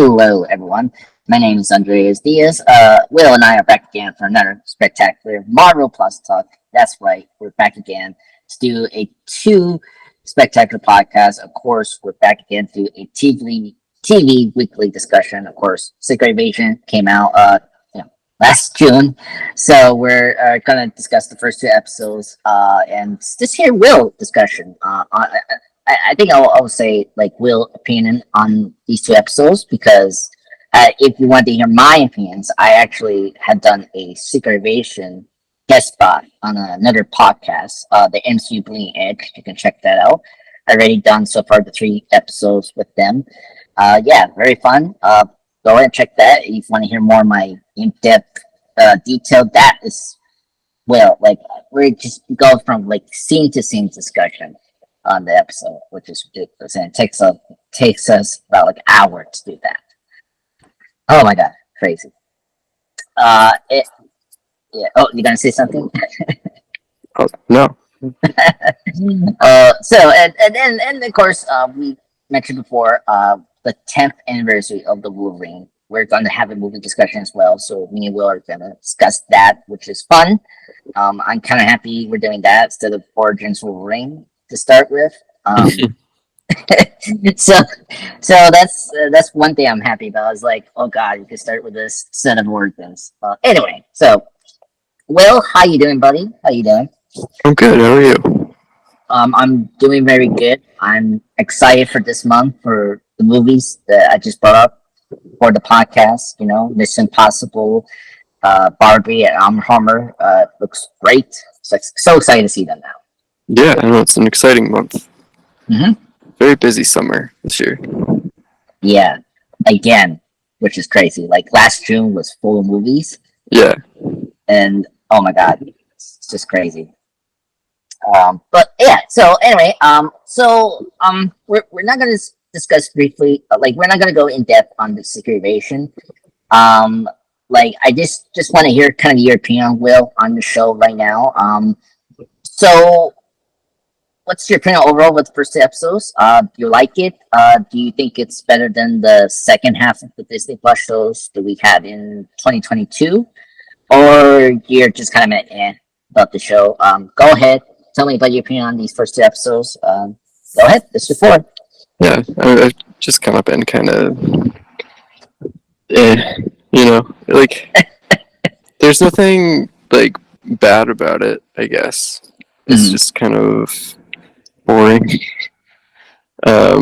Hello, everyone. My name is Andreas Diaz. Will and I are back again for another spectacular Marvel Plus talk. That's right, we're back again to do a two spectacular podcast. Of course, we're back again to do a TV weekly discussion. Of course, Secret Invasion came out last June, so we're gonna discuss the first two episodes and this here Will discussion. I think I'll say like Will opinion on these two episodes because if you want to hear my opinions, I actually had done a Secret Invasion guest spot on another podcast, the MCU Bleeding Edge. You can check that out. I've already done so far the 3 episodes with them. Yeah, very fun. Go ahead and check that if you want to hear more of my in-depth, detailed. That is like we just go from like scene to scene discussion on the episode, which is ridiculous, and it takes us about like an hour to do that. Oh my god, crazy. Yeah. Oh, you gonna say something? Oh, no. So and of course, we mentioned before, the 10th anniversary of the Wolverine. We're going to have a movie discussion as well, so me and Will are going to discuss that, which is fun. I'm kind of happy we're doing that instead of Origins Wolverine to start with. So that's one thing I'm happy about. Is like, oh god, you can start with this set of Origins. Anyway, so Will, how you doing, buddy? How you doing? I'm good. How are you? I'm doing very good. I'm excited for this month for the movies that I just brought up for the podcast. You know, Mission Impossible, Barbie, and Armor looks great. So excited to see them now. Yeah, I know it's an exciting month. Mm-hmm. Very busy summer this year. Yeah, again, which is crazy. Like last June was full of movies. Yeah. And oh my god, it's just crazy. But yeah, so anyway, we're not gonna discuss briefly, like we're not gonna go in depth on the Secret Invasion. Like I just want to hear kind of your opinion on Will on the show right now. So what's your opinion overall with the first 2 episodes? Do you like it? Do you think it's better than the second half of the Disney Plus shows that we had in 2022? Or you're just kind of about the show? Go ahead. Tell me about your opinion on these first 2 episodes. Go ahead. Let's move forward. Yeah, I've just kind of been kind of, like, there's nothing, like, bad about it, I guess. It's just kind of boring. I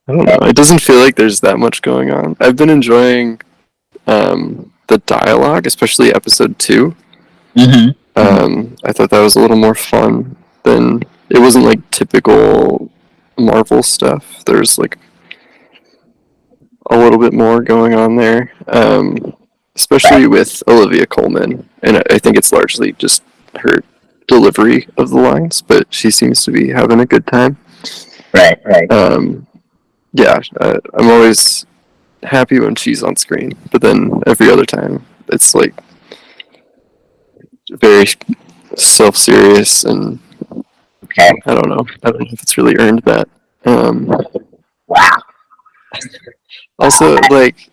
don't know. It doesn't feel like there's that much going on. I've been enjoying the dialogue, especially episode 2. I thought that was a little more fun than it wasn't like typical Marvel stuff. There's like a little bit more going on there, especially with Olivia Colman, and I think it's largely just her delivery of the lines, but she seems to be having a good time. Right. Yeah, I'm always happy when she's on screen, but then every other time it's like very self-serious, and Okay. I don't know if it's really earned that. Wow. Also, like,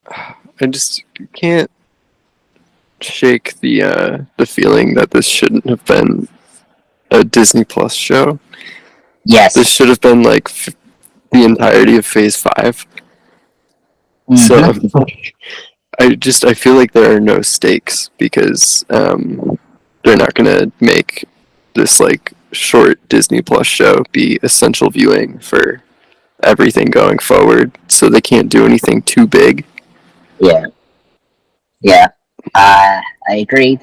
I just can't shake the feeling that this shouldn't have been a Disney Plus show. Yes. This should have been like the entirety of Phase 5. So I feel like there are no stakes because they're not gonna make this like short Disney Plus show be essential viewing for everything going forward. So they can't do anything too big. Yeah. I agreed.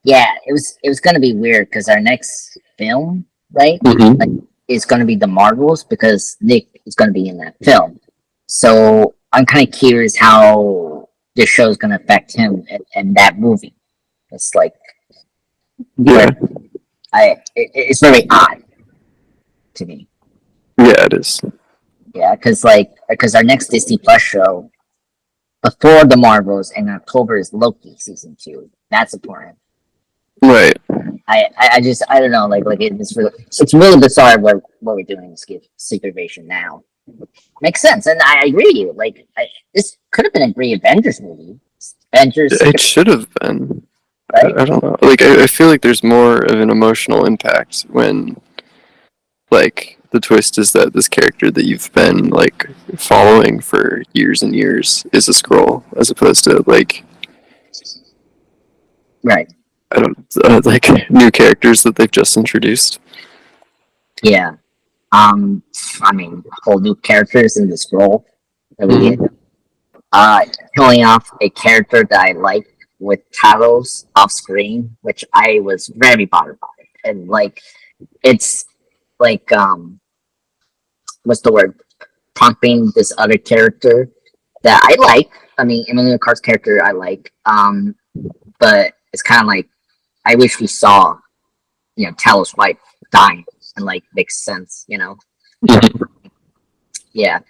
It was gonna be weird because our next film, right, like, is gonna be the Marvels because Nick is gonna be in that film. So I'm kind of curious how this show is gonna affect him and that movie. It's like, it's very odd to me. Yeah, it is. Yeah, because our next Disney Plus show before the Marvels in October is Loki season 2. That's important. Right. I don't know, like it's really bizarre what we're doing in Secret Invasion now. Makes sense, and I agree with you. Like, this could have been a great Avengers movie. Avengers, It should have been. right? I don't know. Like, I feel like there's more of an emotional impact when, like, the twist is that this character that you've been, like, following for years and years is a scroll, as opposed to, like, Right. I don't, like, new characters that they've just introduced. Yeah. I mean, whole new characters in this role. Mhm. Killing off a character that I like with Taros off screen, which I was very bothered by. And like, it's like, what's the word? Pumping this other character that I like. I mean, Emilio Carr's character I like. But it's kind of like, I wish we saw, Talos' wife dying and like makes sense, Mhm. Yeah.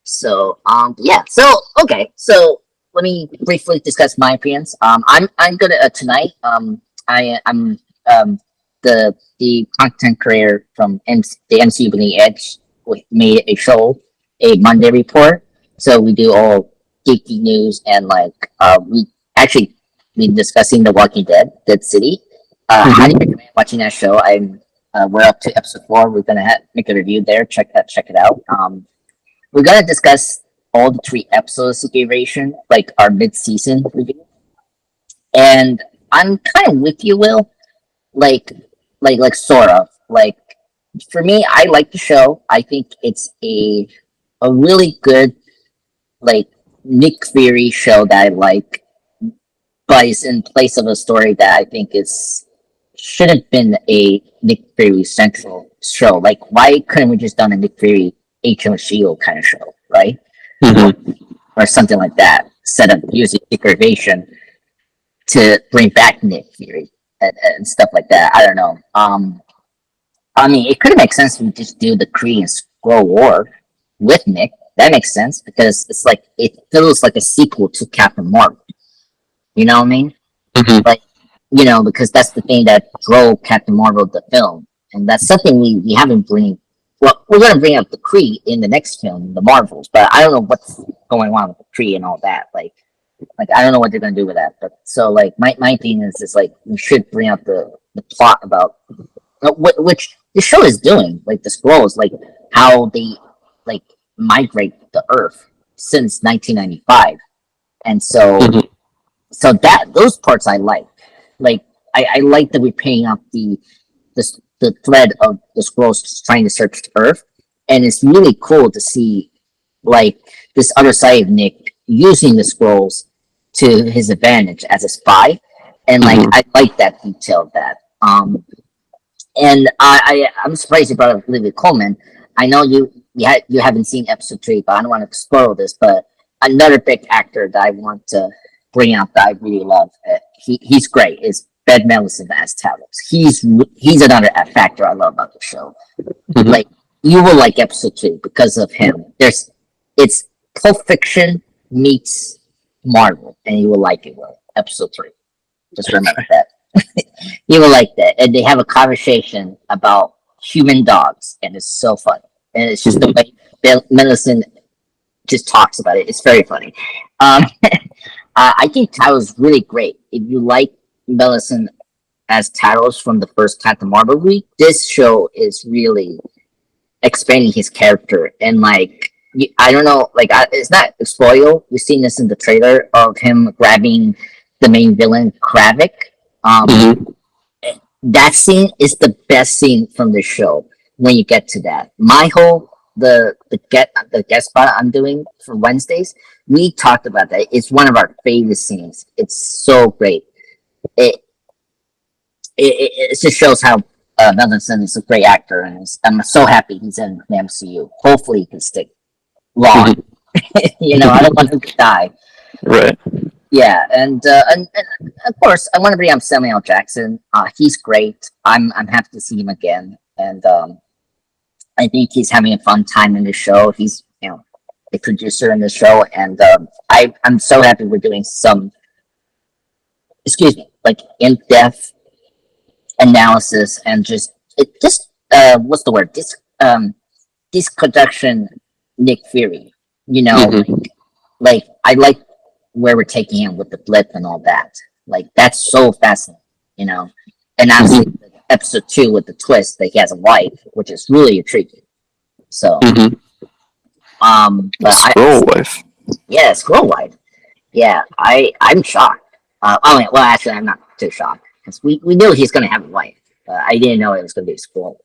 So, yeah. So, okay. So, let me briefly discuss my opinions. I'm gonna tonight. I'm the content creator from the MCU Bleeding Edge. We made a show, a Monday report. So we do all geeky news and like we actually been discussing The Walking Dead, Dead City. Highly Mhm. recommend watching that show. We're up to episode 4. We're gonna make a review there. Check it out. We're gonna discuss all the 3 episodes of duration, like our mid-season review. And I'm kind of with you, Will. Like, like sort of. Like, for me, I like the show. I think it's a really good like Nick Fury show that I like, but it's in place of a story that I think is should have been a Nick Fury central show. Like, why couldn't we just done a Nick Fury Agent of Shield kind of show, right? Mhm. Or something like that. Instead of using deprivation to bring back Nick Fury and stuff like that. I don't know. I mean, it could make sense if we just do the Kree and Skrull War with Nick. That makes sense because it's like it feels like a sequel to Captain Marvel. You know what I mean? Mhm. Like, because that's the thing that drove Captain Marvel the film, and that's something we haven't bring. Well, we're gonna bring up the Kree in the next film, the Marvels, but I don't know what's going on with the Kree and all that. Like I don't know what they're gonna do with that. But so like my thing is like we should bring up the plot about which the show is doing, like the scrolls, like how they like migrate the Earth since 1995, and Mhm. so that those parts I like I like that we're paying up the thread of the scrolls trying to search the Earth, and it's really cool to see like this other side of Nick using the scrolls to his advantage as a spy, and like Mhm. I like that detail of that. And I'm surprised you brought up Olivia Colman. I know you haven't seen episode 3, but I don't want to spoil this. But another big actor that I want to bring out that I really love, he's great. Is Ben Mendelsohn as Talos. He's another factor I love about the show. Mhm. Like you will like episode 2 because of him. It's Pulp Fiction meets Marvel, and you will like it. Well, episode 3. Just remember that. You will like that. And they have a conversation about human dogs, and it's so funny. And it's just the Mhm. way Millicent just talks about it. It's very funny. I think Taro's really great. If you like Millicent as Taros from the first Captain Marvel movie, this show is really expanding his character. And like, I don't know, like, it's not a spoil. You've seen this in the trailer of him grabbing the main villain, Kravik. Um, Mhm. that scene is the best scene from the show when you get to that. My whole the guest spot I'm doing for Wednesdays, we talked about that. It's one of our favorite scenes. It's so great. It it just shows how Mendelsohn is a great actor, and I'm so happy he's in the MCU. Hopefully, he can stick long. Mhm. I don't want him to die. Right. Yeah, and of course, I want to bring up Samuel L. Jackson. He's great. I'm happy to see him again, and I think he's having a fun time in the show. He's a producer in the show, and I'm so happy we're doing some excuse me like in depth analysis and just what's the word this production Nick Fury. You know, Mm-hmm. like I like where we're taking him with the blip and all that. Like that's so fascinating, you know. And obviously, Mm-hmm. episode 2 with the twist that he has a wife, which is really intriguing. So, Mm-hmm. but Scroll wife. yeah, Scroll wife. Yeah, I'm shocked. Well, actually, I'm not too shocked because we knew he's gonna have a wife. I didn't know it was gonna be a Scroll.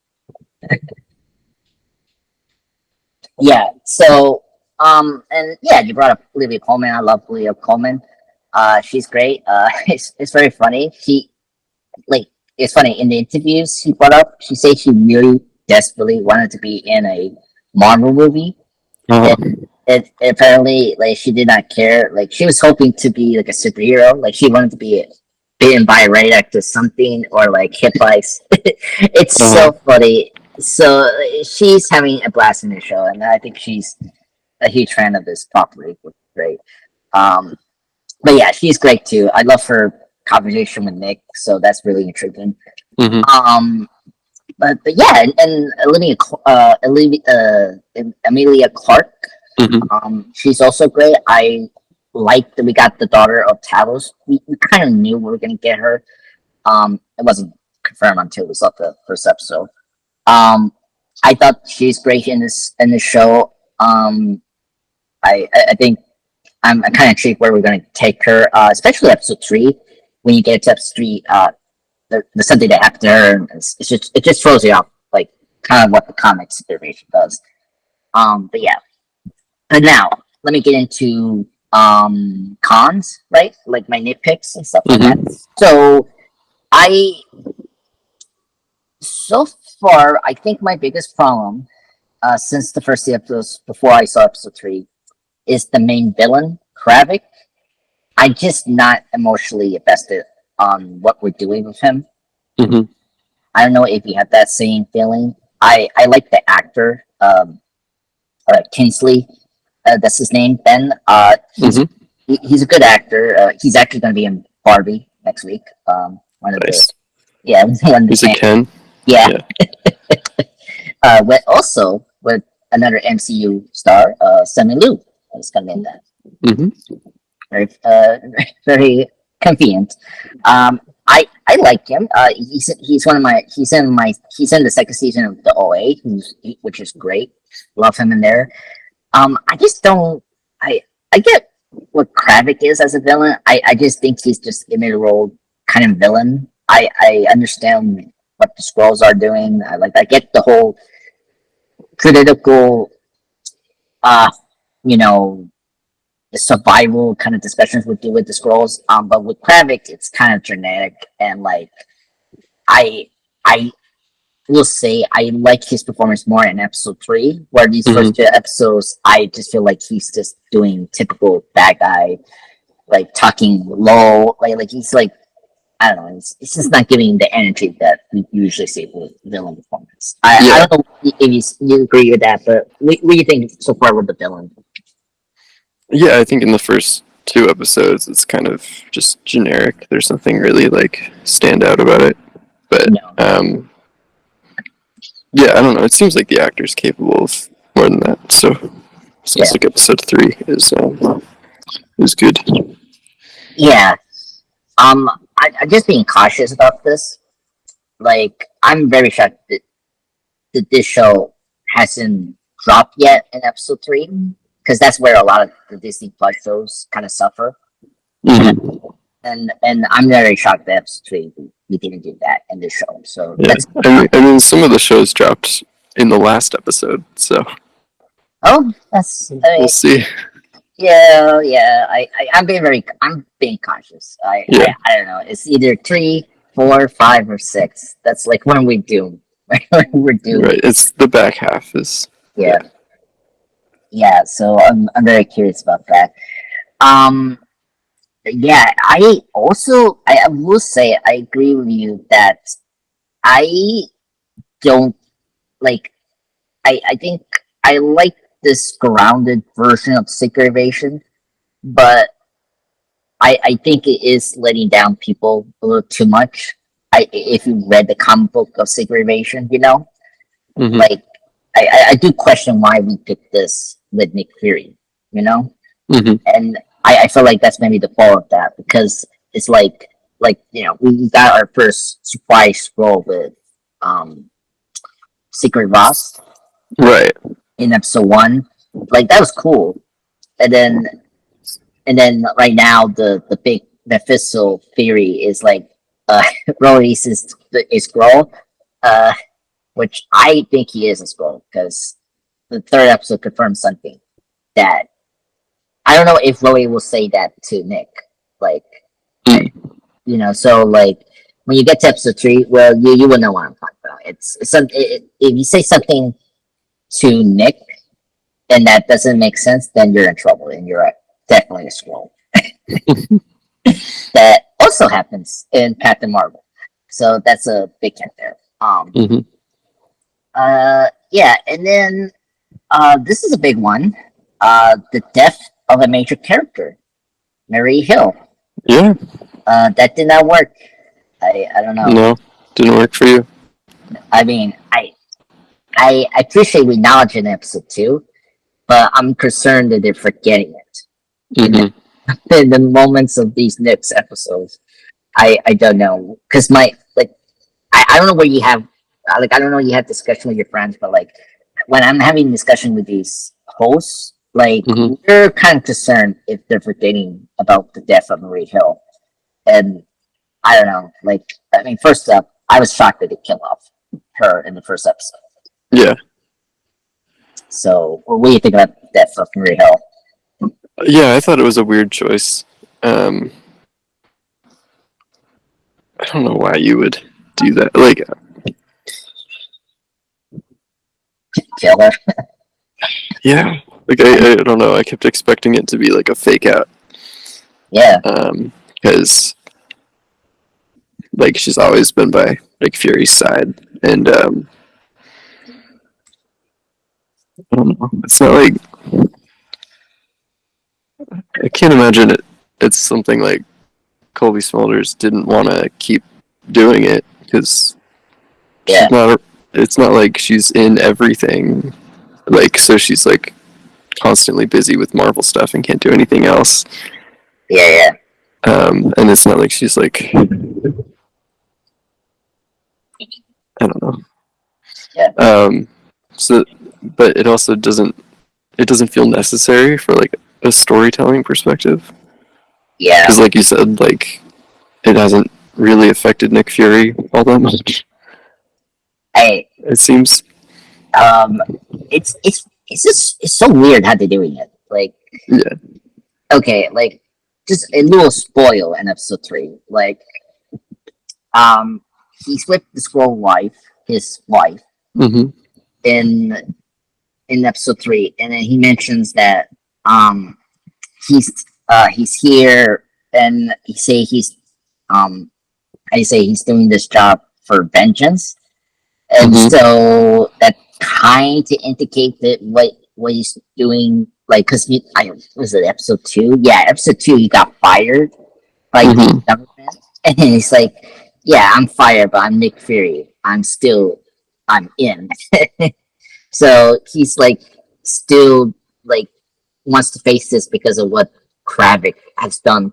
Yeah. So, and yeah, you brought up Olivia Colman. I love Olivia Colman. She's great. It's very funny. Like it's funny in the interviews she brought up. She said she really desperately wanted to be in a Marvel movie. Uh-huh. It apparently like she did not care. Like she was hoping to be like a superhero. Like she wanted to be bitten by a radioactive something or like hit by. It's Uh-huh. so funny. So she's having a blast in the show, and I think she's a huge fan of this property, which is great. Um, but yeah, she's great too. I love her conversation with Nick, so that's really intriguing. Mm-hmm. Um, but yeah, and Amelia Clark, Mm-hmm. she's also great. I like that we got the daughter of Talos. We kind of knew we were gonna get her. It wasn't confirmed until we saw the first episode. Um, I thought she's great in this show. I think I'm kind of intrigued where we're going to take her, especially episode 3. When you get to episode 3, there's something that happened to her, and it just throws you off, like kind of what the comics iteration does. But yeah, and now let me get into cons, right? Like my nitpicks and stuff like that. Mm-hmm. So I so far I think my biggest problem since the first 2 episodes before I saw episode 3 is the main villain, Kravik. I just not emotionally invested on what we're doing with him. Mm-hmm. I don't know if you have that same feeling. I like the actor, Kinsley. That's his name, Ben. Mm-hmm. He's a good actor. He's actually going to be in Barbie next week. One of the Nice. yeah, one of He's the a Ken. yeah. Yeah. But also with another MCU star, Sammy Liu is going to be in that. Mm-hmm. Very, very convenient. I like him. He's one of my he's in the second season of the OA, which is great. Love him in there. I just don't. I get what Kravik is as a villain. I just think he's just a middle kind of villain. I understand what the scrolls are doing. I get the whole political, uh, you know, the survival kind of discussions we do with the scrolls. But with Kravik, it's kind of generic and like I I will say I like his performance more in episode 3, where these Mm-hmm. first 2 episodes I just feel like he's just doing typical bad guy, like talking low, like he's like I don't know, it's just not giving the energy that we usually see with villain performance. I Yeah. don't know if you agree with that, but what do you think so far with the villain? Yeah, I think in the first 2 episodes it's kind of just generic. There's nothing really like stand out about it. But No. yeah, I don't know. It seems like the actor's capable of more than that. So Yeah. sounds like episode 3 is good. Yeah. I'm just being cautious about this. Like, I'm very shocked that this show hasn't dropped yet in episode 3, because that's where a lot of the Disney Plus shows kind of suffer. Mm-hmm. And I'm very shocked that episode 3 we didn't do that in this show. So Yeah, that's I mean, some of the shows dropped in the last episode, so that's we'll see. yeah. I'm being cautious. Yeah, I don't know. It's either 3, 4, 5, or 6. That's like when we do. We're due. right. It's the back half is Yeah. Yeah. So I'm very curious about that. Um. Yeah. I will say I agree with you that I don't like. I think I like this grounded version of Secret Invasion, but I think it is letting down people a little too much. If you read the comic book of Secret Invasion, Mhm. like I do question why we picked this with Nick Fury, you know? Mm-hmm. And I feel like that's maybe the fall of that because it's like we got our first surprise role with Secret Ross Right. in episode 1. Like that was cool. And then right now the big Mephisto theory is like Rhodey's is Skrull, which I think he is a Skrull because the third episode confirms something that I don't know if Rhodey will say that to Nick, like so like when you get to episode 3, well you will know what I'm talking about. If you say something to Nick and that doesn't make sense, then you're in trouble and you're definitely a Skrull. That also happens in Captain Marvel, so that's a big hint there. Mm-hmm. Yeah, and then this is a big one. The death of a major character, Mary Hill. Yeah. That did not work. I don't know. No, didn't work for you. I mean, I appreciate we acknowledge in episode 2, but I'm concerned that they're forgetting it. Mm-hmm. In the moments of these next episodes, I don't know because I don't know where you have I don't know you have discussion with your friends, but like when I'm having discussion with these hosts, like we're kind of concerned if they're forgetting about the death of Marie Hill, and I don't know. Like I mean, first up, I was shocked that they killed off her in the first episode. Yeah. So, what do you think about the death of Marie Hill? Yeah, I thought it was a weird choice. I don't know why you would do that. Like, Kill her? yeah. Like, I don't know. I kept expecting it to be like a fake out. Yeah. Because, like, she's always been by like Fury's side, and I don't know. It's not like I can't imagine it's something like Colby Smulders didn't want to keep doing it because it's not like she's in everything, like, so she's like constantly busy with Marvel stuff and can't do anything else. Yeah. And it's not like she's like, I don't know. Yeah. So, but it also doesn't feel necessary for like a storytelling perspective. Yeah. Because like you said, like it hasn't really affected Nick Fury all that much. It seems. It's so weird how they're doing it. Like, yeah. Okay, like just a little spoil in episode 3. Like, he's with the Skrull wife, his wife, in episode 3, and then he mentions that he's here, and he's doing this job for vengeance, and so that kind to indicate that what he's doing, like, because was it episode 2? Yeah, episode 2, he got fired by the government, and he's like, yeah, I'm fired, but I'm Nick Fury. I'm in. So he's like still like wants to face this because of what Kravik has done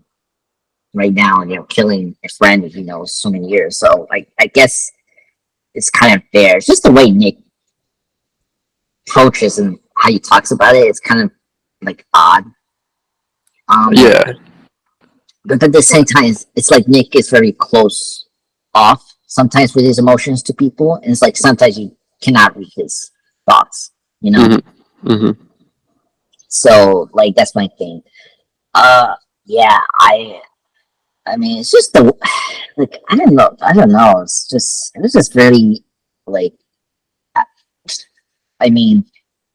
right now, killing a friend he knows so many years. So like I guess it's kind of fair. It's just the way Nick approaches and how he talks about it. It's kind of like odd. Yeah. But at the same time, it's like Nick is very close off sometimes with his emotions to people, and it's like sometimes you cannot read his thoughts, So like that's my thing. Yeah, I mean it's just the like I don't know. It was just very like I mean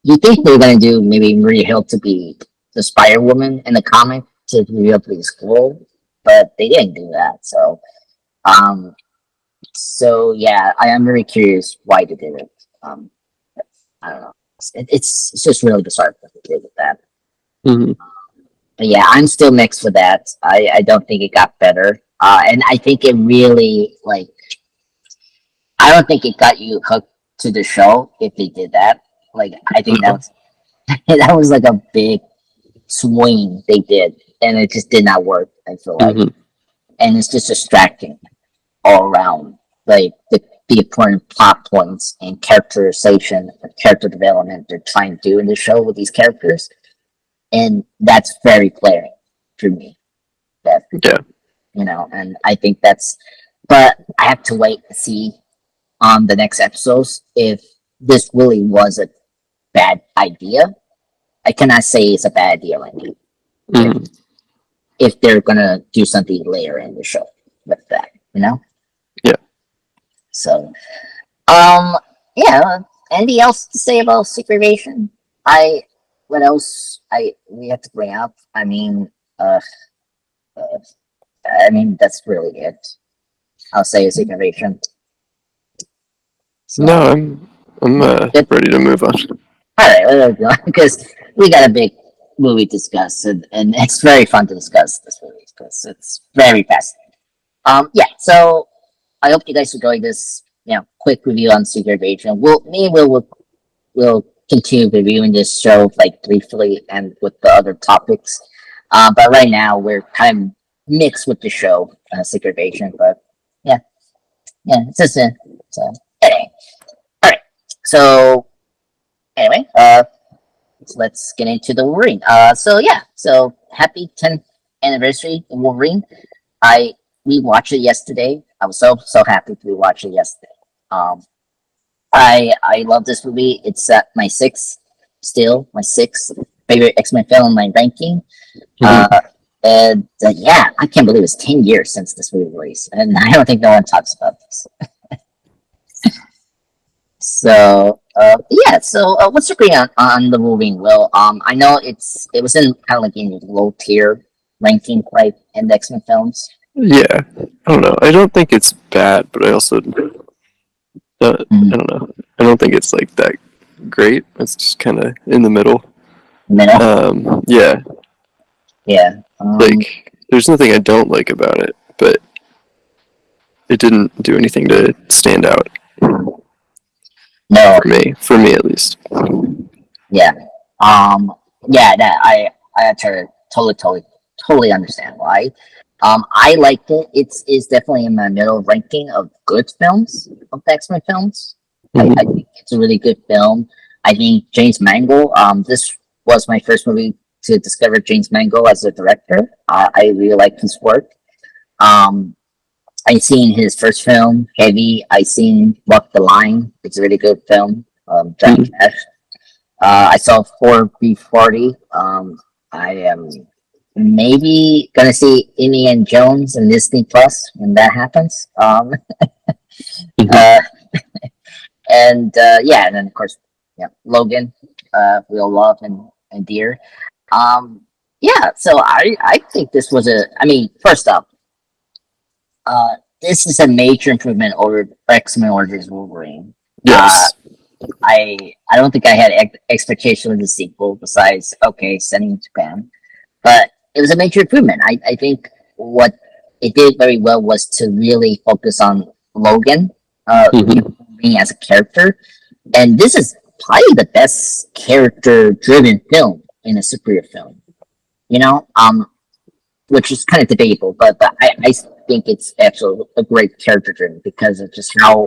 you think they're gonna do maybe Maria Hill to be the Spider Woman in the comic to be able to be Skrull, but they didn't do that. So yeah, I am very curious why they did it. I don't know. It's just really bizarre what they did with that. But yeah, I'm still mixed with that. I don't think it got better, and I think it really like. I don't think it got you hooked to the show if they did that. Like I think that was That was like a big swing they did, and it just did not work. I feel like, Hmm. and it's just distracting all around. Like the important plot points and characterization and character development they're trying to do in the show with these characters, and that's very glaring for me. That Yeah. and I think that's. But I have to wait to see on the next episodes if this really was a bad idea. I cannot say it's a bad idea right now. Hmm. If they're gonna do something later in the show with that. Yeah. So, yeah. Anything else to say about Secret Invasion? What else? We have to bring up. Uh, uh that's really it. I'll say Secret Invasion. No, So, I'm good. ready to move on. All right, there we go. Because we got a big movie to discuss, and it's very fun to discuss this movie because it's very fascinating. Yeah. So I hope you guys enjoyed this, quick review on Secret Invasion. We'll continue reviewing this show like briefly and with the other topics. But right now we're kind of mixed with the show, Secret Invasion. But yeah, it's just so anyway. All right. So anyway, let's get into the Wolverine. So yeah, so happy 10th anniversary of Wolverine. I We watched it yesterday. I was so happy to watch it yesterday. Um, I love this movie. It's at my sixth favorite X-Men film in my ranking. Hmm. And yeah, I can't believe it's 10 years since this movie released, and I don't think no one talks about this. So yeah, so what's your opinion on the Wolverine? Well, I know it was in kind of like in low tier ranking, right, in the X-Men films. Yeah. I don't know. I don't think it's bad, but I also I Mm, don't know. I don't think it's like that great. It's just kind of in the middle. middle, Yeah. yeah. Like, there's nothing I don't like about it, but it didn't do anything to stand out No, for me at least. yeah, um, yeah. That I totally understand why. I liked it. It's definitely in my middle ranking of good films of the X Men films. I Hmm. think it's a really good film. I think James Mangold. This was my first movie to discover James Mangold as a director. I really like his work. Um, I seen his first film, Heavy. I seen Walk the Line. It's a really good film. Jack Hmm. Cash. I saw 4B40. I am maybe gonna see Indiana Jones and Disney Plus when that happens. Hmm. Uh, and yeah, and then of course, yeah, Logan. We all love and dear. Um, yeah, so I think this was a. I mean, first up, this is a major improvement over X Men Origins Wolverine. Uh, Yes. I don't think I had expectation of the sequel besides okay, sending it to Japan, but it was a major improvement. I think what it did very well was to really focus on Logan, Hmm. me as a character, and this is probably the best character-driven film in a superhero film. You know, which is kind of debatable, but I think it's actually a great character-driven because of just how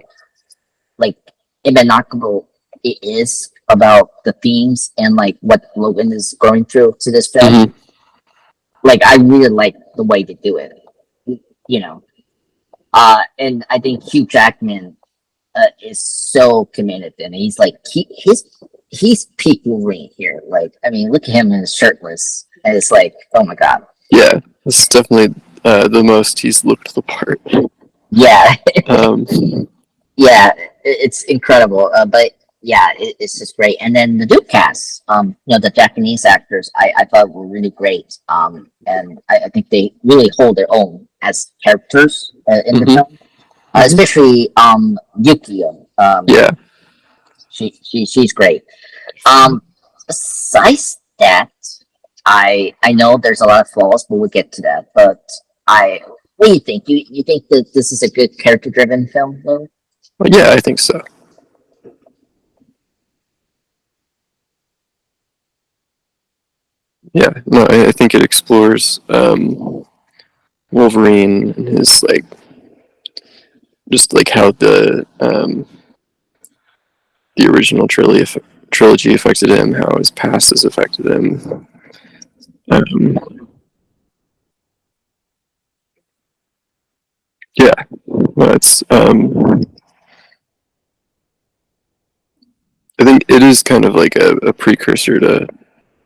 like inexplicable it is about the themes and like what Logan is going through to this film. Hmm. Like I really like the way they do it. You know, and I think Hugh Jackman is so committed, and he's like he's peak Wolverine here. Like I mean, look at him in his shirtless, and it's like oh my god, Yeah. This is definitely the most he's looked the part. yeah, Um, yeah, it's incredible. But yeah, it's just great. And then the Duke cast, the Japanese actors, I thought were really great. And I think they really hold their own as characters in the hmm. film, Hmm. especially Yukio. Yeah. She's great. Besides that, I know there's a lot of flaws, but we'll get to that. But I, what do you think? You think that this is a good character driven film, Lou? Well, yeah, I think so. Yeah, no, I think it explores Wolverine and his like just like how the original trilogy affected him, how his past has affected him. Yeah, well, it's I think it is kind of like a precursor to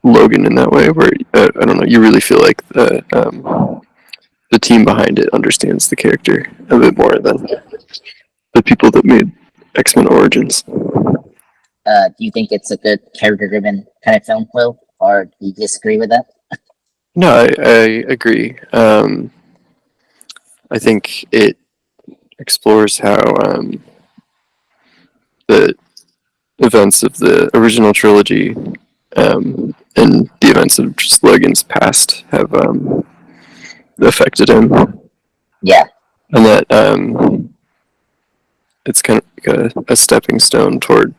Logan in that way, where I don't know, you really feel like the team behind it understands the character a bit more than the people that made X-Men Origins. Do you think it's a good character-driven kind of film, Will, or do you disagree with that? No, I agree. I think it explores how the events of the original trilogy and the events of just Logan's past have affected him, Yeah, and that it's kind of like a stepping stone toward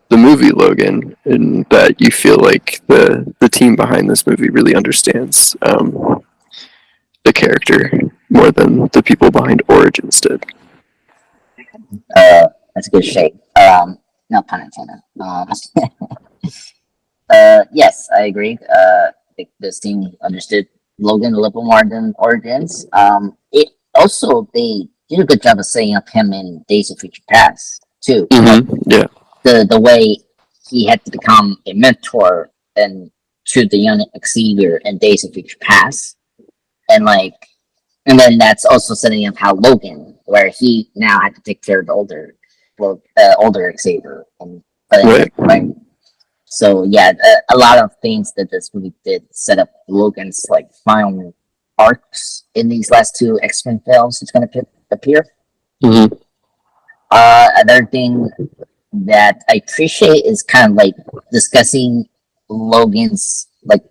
the movie Logan, in that you feel like the team behind this movie really understands the character more than the people behind Origins did. that's a good shade. No pun intended. Yes, I agree. I think this team understood Logan a little more than Origins. It also they did a good job of setting up him in Days of Future Past too. Yeah. The way he had to become a mentor and to the young Xavier in Days of Future Past, and like, and then that's also setting up how Logan, where he now had to take care of the older Xavier, and right. So yeah, a lot of things that this movie did set up Logan's like final arcs in these last two X-Men films. It's going to appear. Mm-hmm. Another thing that I appreciate is kind of like discussing Logan's like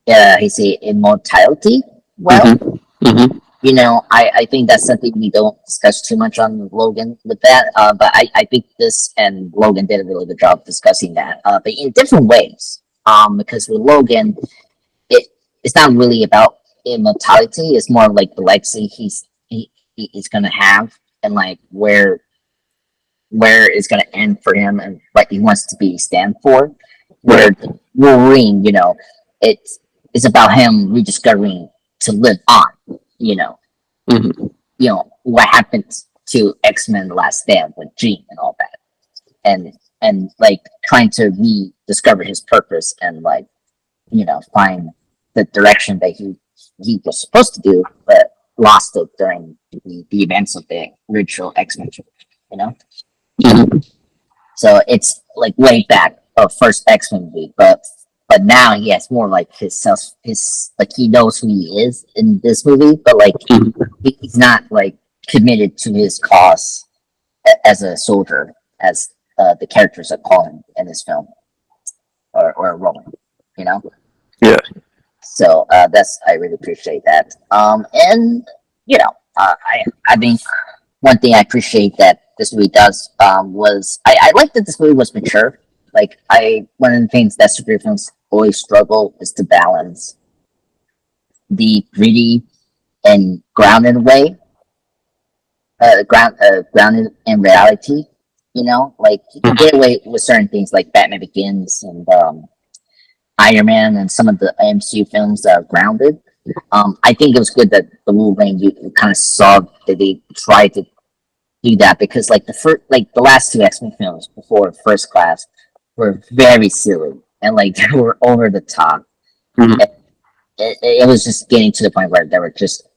he say immortality. Well, Mm-hmm. you know, I think that's something we don't discuss too much on Logan with that. But I think this and Logan did a really good job discussing that. But in different ways. Because with Logan, it's not really about immortality. It's more like the legacy he's gonna have, and like where it's gonna end for him, and what he wants to be stand for. Where Wolverine, you know, it's about him rediscovering to live on. You know what happened to X-Men: The Last Stand with Jean and all that, and like trying to rediscover his purpose and like find the direction that he was supposed to do, but lost it during the events of the original X-Men. So it's like way back of first X-Men movie, but now he has more like his like he knows who he is in this movie, but like he's not like committed to his cause as a soldier, as the characters that call him in this film, or Roman, Yeah. So that's I really appreciate that. And I think one thing I appreciate that this movie does was I like that this movie was mature. Like one of the things that superhero films always struggle is to balance the gritty and grounded way, grounded in reality. Like you can get away with certain things like Batman Begins and Iron Man and some of the MCU films that are grounded. I think it was good that the Wolverine you kind of saw that they tried to do that, because like the last two X-Men films before First Class were very silly and like they were over the top. It was just getting to the point where they were just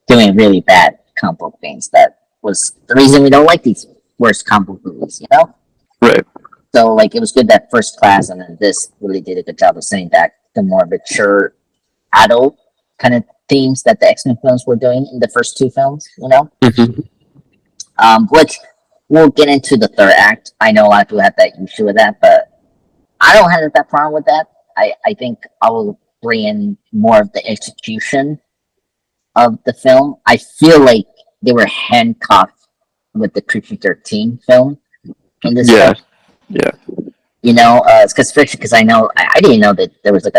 doing really bad comic book things. That was the reason we don't like these worst comic book movies, Right. So like it was good that First Class and then this really did a good job of setting back the more mature adult kind of themes that the X-Men films were doing in the first two films, which we'll get into the third act. I know a lot of people have that issue with that, but I don't have that problem with that. I think I will bring in more of the execution of the film. I feel like they were handcuffed with the Creature 13 film in this film. Yeah. It's because fiction. Because I didn't know that there was like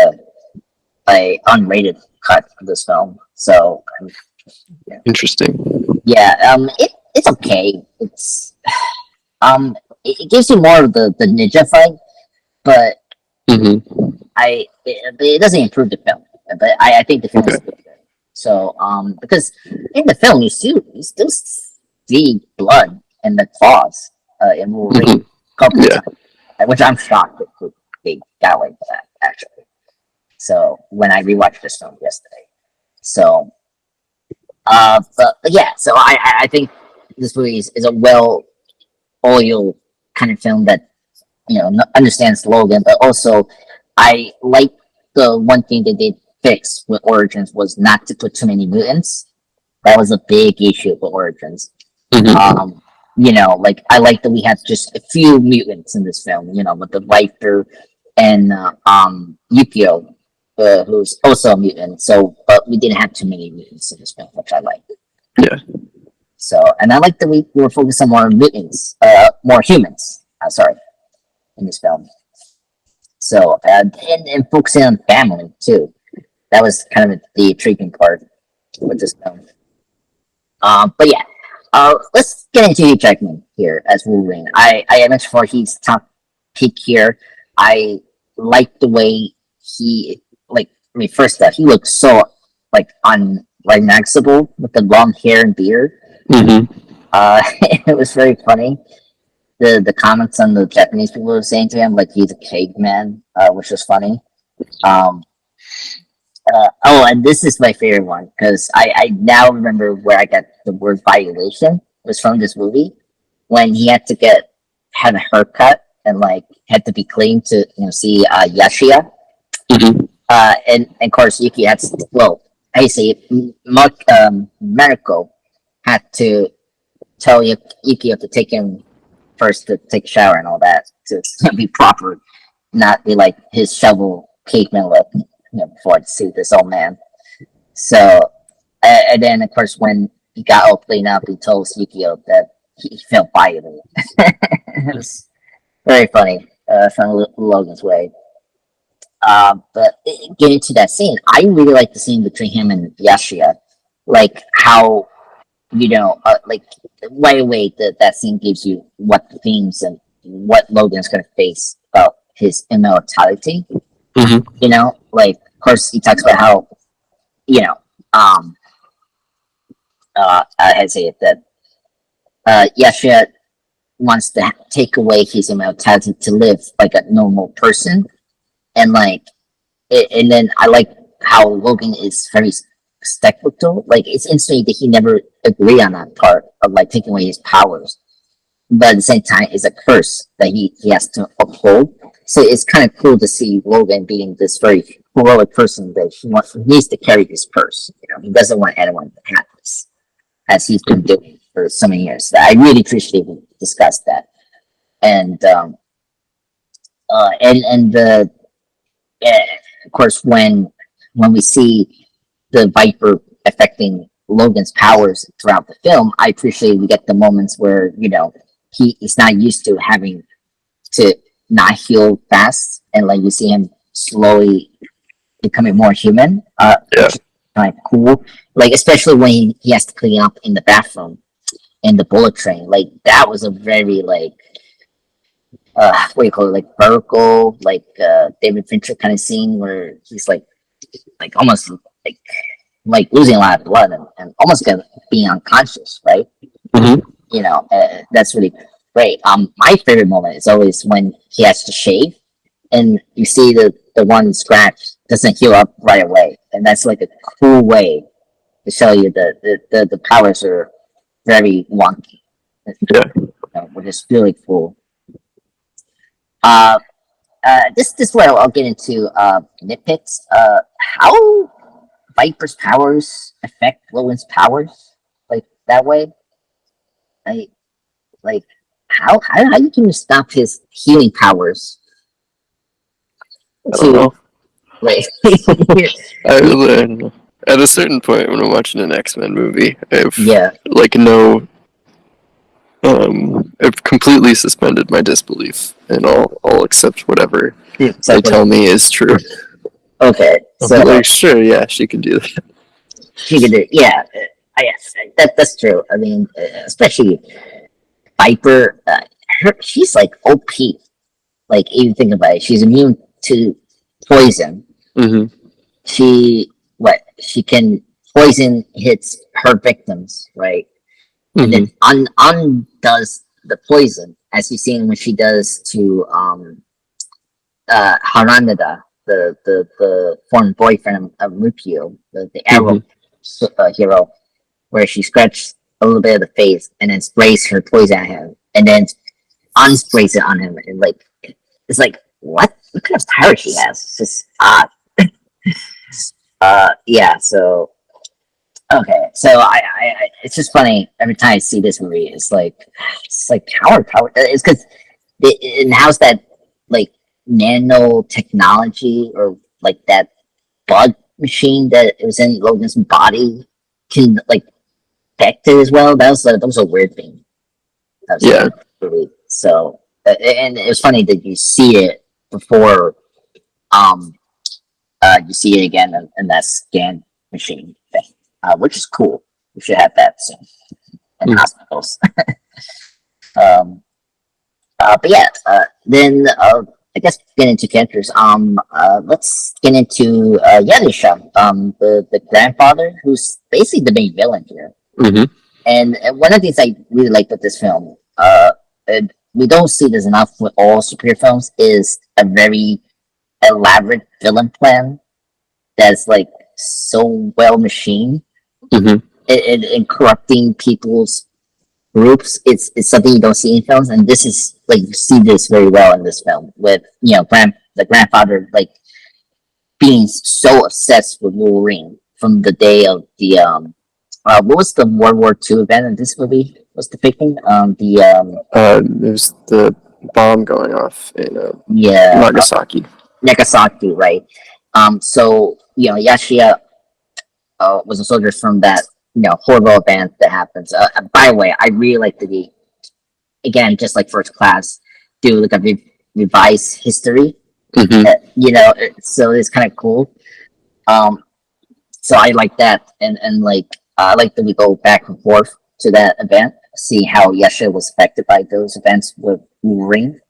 a unrated cut of this film. So yeah, Interesting. it's okay. It gives you more of the ninja fight, but Mm-hmm. it doesn't improve the film. But I think the film is Okay. still good. So because in the film you still see blood and the claws in Wolverine Mm-hmm. a couple of Yeah. times, which I'm shocked that they got away with that actually. So when I rewatched this film yesterday, so but yeah, so I think this movie is a well oiled kind of film that understands Logan, but also I like the one thing that they fixed with Origins was not to put too many mutants. That was a big issue with Origins. Mm-hmm. Like I like that we had just a few mutants in this film. With the Viper and Yukio, who's also a mutant. So, but we didn't have too many mutants in this film, which I like. Yeah. So, and I like that we were focused on more mutants, more humans. Sorry, in this film. So, and focusing on family too. That was kind of the intriguing part with this film. But yeah, let's get into Hugh Jackman here as Wolverine. I mentioned before he's top pick here. I like the way he first off, he looks so like unrecognizable with the long hair and beard. Mm-hmm. It was very funny. The comments on the Japanese people were saying to him like he's a caveman, which was funny. Um, and this is my favorite one because I now remember where I got the word violation. It was from this movie when he had to had a haircut and like had to be clean to see Yashia. Mm-hmm. And of course Yuki had to, well, I say Mariko had to tell Yukio to take him first to take a shower and all that to be proper, not be like his shovel caveman look, before to see this old man. So, and then of course when he got all cleaned up, he told Yukio that he felt violated. It was very funny from Logan's way. But getting to that scene, I really like the scene between him and Yashia, like how like right away that scene gives you what the themes and what Logan's gonna face about his immortality. Mm-hmm. Like of course he talks about how you know I say it that Yashia wants to take away his immortality to live like a normal person, and and then I like how Logan is very skeptical. Like it's interesting that he never agreed on that part of like taking away his powers, but at the same time, it's a curse that he has to uphold. So it's kind of cool to see Logan being this very heroic person that he needs to carry this curse. He doesn't want anyone to have this, as he's been doing for so many years. I really appreciate we discussed that, and and the of course when we see the Viper affecting Logan's powers throughout the film, I appreciate we get the moments where he is not used to having to not heal fast, and like you see him slowly becoming more human, Yeah. which is kind of cool. Like especially when he has to clean up in the bathroom in the bullet train. Like that was a very what do you call it? Like vertical, David Fincher kind of scene where he's like almost like losing a lot of blood and almost gonna be unconscious, right? Mm-hmm. That's really great. My favorite moment is always when he has to shave, and you see the one scratch doesn't heal up right away, and that's like a cool way to show you the powers are very wonky, Yeah. which is really cool. Uh, this is where I'll get into nitpicks. How Viper's powers affect Logan's powers like that way? I like how you can stop his healing powers I don't to know. like I don't know. At a certain point when I'm watching an X-Men movie, I have yeah like no I've completely suspended my disbelief, and I'll accept whatever they Except tell me is true. okay, I'll so be like, sure, yeah, she can do that. she could do, yeah, yes, that's true. I mean, especially Viper, she's like OP. Like, even think about it, she's immune to poison. Mm-hmm. She can poison hits her victims, right? And Mm-hmm. then undoes the poison, as you've seen when she does to Haranada, the former boyfriend of Rupio, the arrow Mm-hmm. hero, where she scratches a little bit of the face and then sprays her poison at him, and then unsprays it on him, and like it's like what kind of power she has? It's just odd. Yeah. So okay, so it's just funny every time I see this movie. It's like power. It's because it how's that like nanotechnology or like that bug machine that was in Logan's body can like affect it as well. That was a weird thing. That was Yeah. movie. So and it was funny that you see it before um you see it again in that scan machine thing, which is cool. We should have that soon in Mm. hospitals. But yeah, then I guess get into characters. Let's get into Yanisha, the grandfather, who's basically the main villain here. Mm-hmm. And one of the things I really like with this film, and we don't see this enough with all superhero films, is a very elaborate villain plan that's like so well machined. Mm-hmm. And corrupting people's groups. It's something you don't see in films, and this is like you see this very well in this film with the grandfather like being so obsessed with Wolverine from the day of the what was the World War II event in this movie was depicting There's the bomb going off in yeah Nagasaki. Nagasaki, right. So Yashia was a soldier from that horrible event that happens. By the way, I really like the again, just like First Class, do like a revise history. Mm-hmm. So it's kind of cool. Um, so I like that, and like I like that we go back and forth to that event, see how Yasha was affected by those events with Wolverine.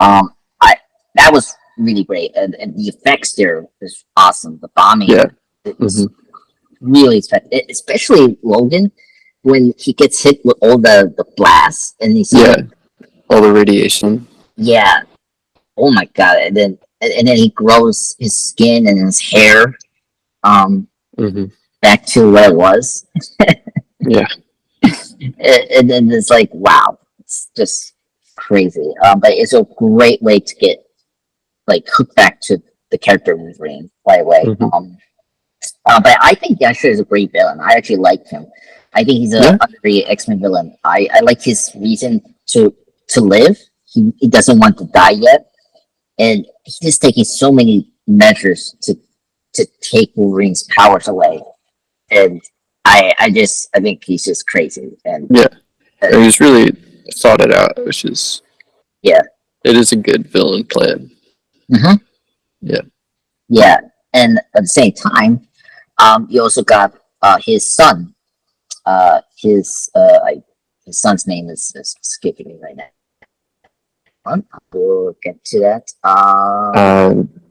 I That was really great, and the effects there is awesome. The bombing, Yeah. it's Mm-hmm. really effective, especially Logan when he gets hit with all the blasts, and you see Yeah. All the radiation. yeah, oh my god, and then he grows his skin and his hair Mm-hmm. back to what it was. Yeah. And then it's like wow, it's just crazy. But it's a great way to get like hooked back to the character Wolverine right away. Mm-hmm. But I think Yasha is a great villain. I actually like him. I think he's a great X-Men villain. I like his reason to live. He doesn't want to die yet, and he's just taking so many measures to take Wolverine's powers away. And I think he's just crazy. And Yeah. And he's really thought it out, which is yeah, it is a good villain plan. hmm Yeah. yeah. And at the same time, you also got his son. His son's name is escaping me right now. We'll get to that.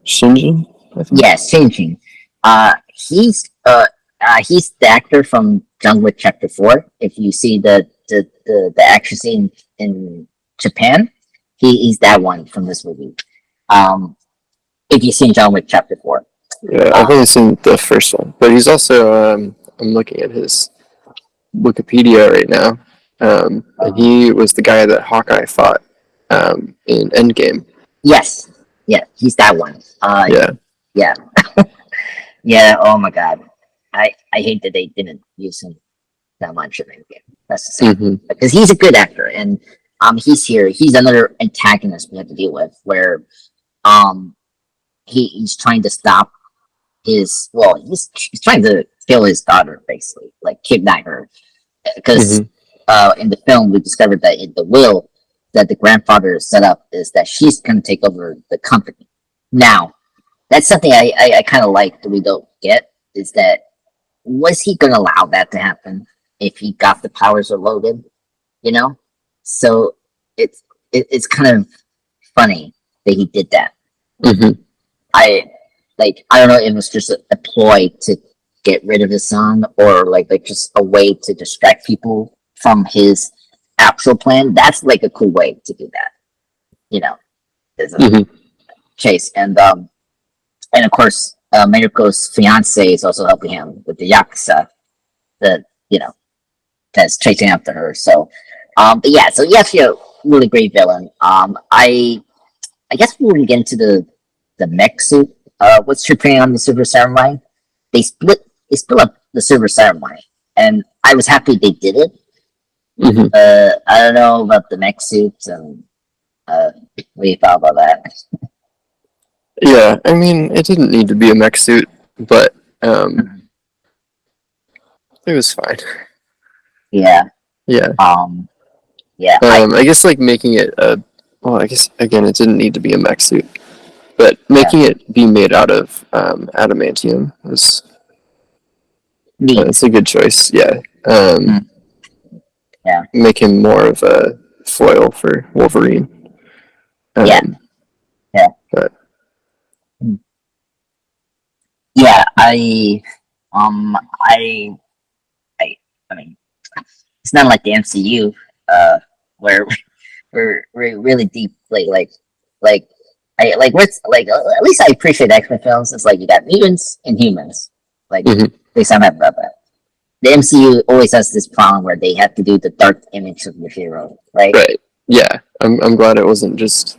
Shinji, I think. Yes, changing. He's the actor from John Wick Chapter 4. If you see the action scene in Japan, he's that one from this movie. If you've seen John Wick Chapter 4. Yeah, I've only seen the first one, but he's also I'm looking at his Wikipedia right now, and he was the guy that Hawkeye fought in Endgame. Yes, yeah, he's that one. Yeah. Yeah. Yeah, oh my god. I hate that they didn't use him that much in Endgame. That's the same. Mm-hmm. Because he's a good actor, and he's here. He's another antagonist we have to deal with, where um he's trying to stop he's trying to kill his daughter, basically, like kidnap her, because Mm-hmm. in the film we discovered that in the will that the grandfather set up is that she's going to take over the company. Now, that's something I kind of like that we don't get is that was he going to allow that to happen if he got the powers of Logan? You know, so it's kind of funny that he did that. Mm-hmm. I don't know if it was just a ploy to get rid of his son or like just a way to distract people from his actual plan. That's like a cool way to do that. You know, as a chase and of course Mayuko's fiance is also helping him with the yakuza that that's chasing after her. So but yeah, so yeah, she's a really great villain. I guess we would get into the mech suit. What's your opinion on the Silver Samurai? They split up the Silver Samurai, and I was happy they did it. Mm-hmm. I don't know about the mech suits and what do you thought about that? Yeah, I mean, it didn't need to be a mech suit, but it was fine. Yeah. Yeah. Yeah. I guess like making it well, I guess again, it didn't need to be a mech suit, but making it be made out of adamantium was it's a good choice. Yeah. Yeah. Make him more of a foil for Wolverine. Yeah. But Yeah. I mean, it's not like the MCU, where we're really deep, like I like what's like at least I appreciate X-Men films. It's like you got mutants and humans, like at least I'm happy about that. The MCU always has this problem where they have to do the dark image of the hero, right? right. Yeah. I'm glad it wasn't just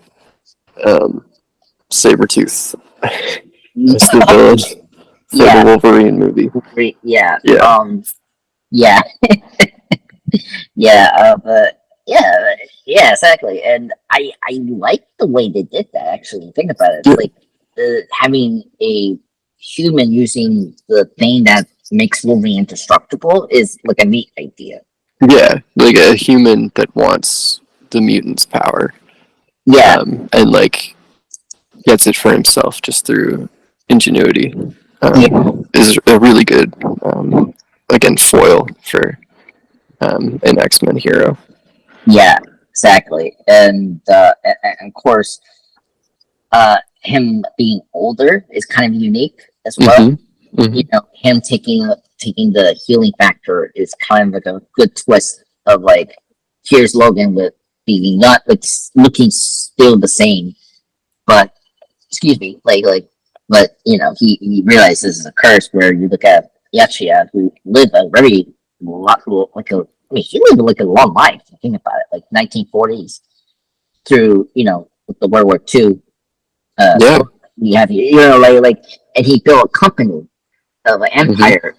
Sabretooth as the villain for the Wolverine movie. Yeah. Yeah. Yeah. But yeah, exactly. And I like the way they did that. Actually, think about it. Yeah. Like having a human using the thing that makes Wolverine indestructible is like a neat idea. Yeah, like a human that wants the mutant's power. Yeah. And like gets it for himself just through ingenuity. Is a really good again foil for an X-Men hero. Yeah, exactly. And of course, him being older is kind of unique as well. You know, him taking the healing factor is kind of like a good twist of like here's Logan with being not like looking still the same, but excuse me, but he realizes this is a curse where you look at Yachia who lived a very like a I mean he lived like a long life. Think about it, like 1940s through with the World War II. We have like and he built a company of an empire,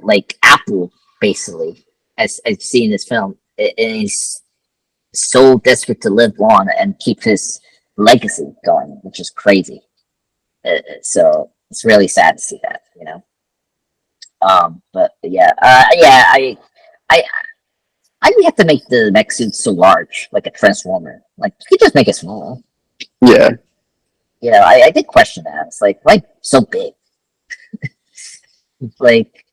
like Apple basically, as seen in this film. And he's so desperate to live on and keep his legacy going, which is crazy. So it's really sad to see that. But yeah, I I would have to make the mech suit so large, like a transformer. Like you could just make it small. Yeah. I did question that. It's like why so big? Like,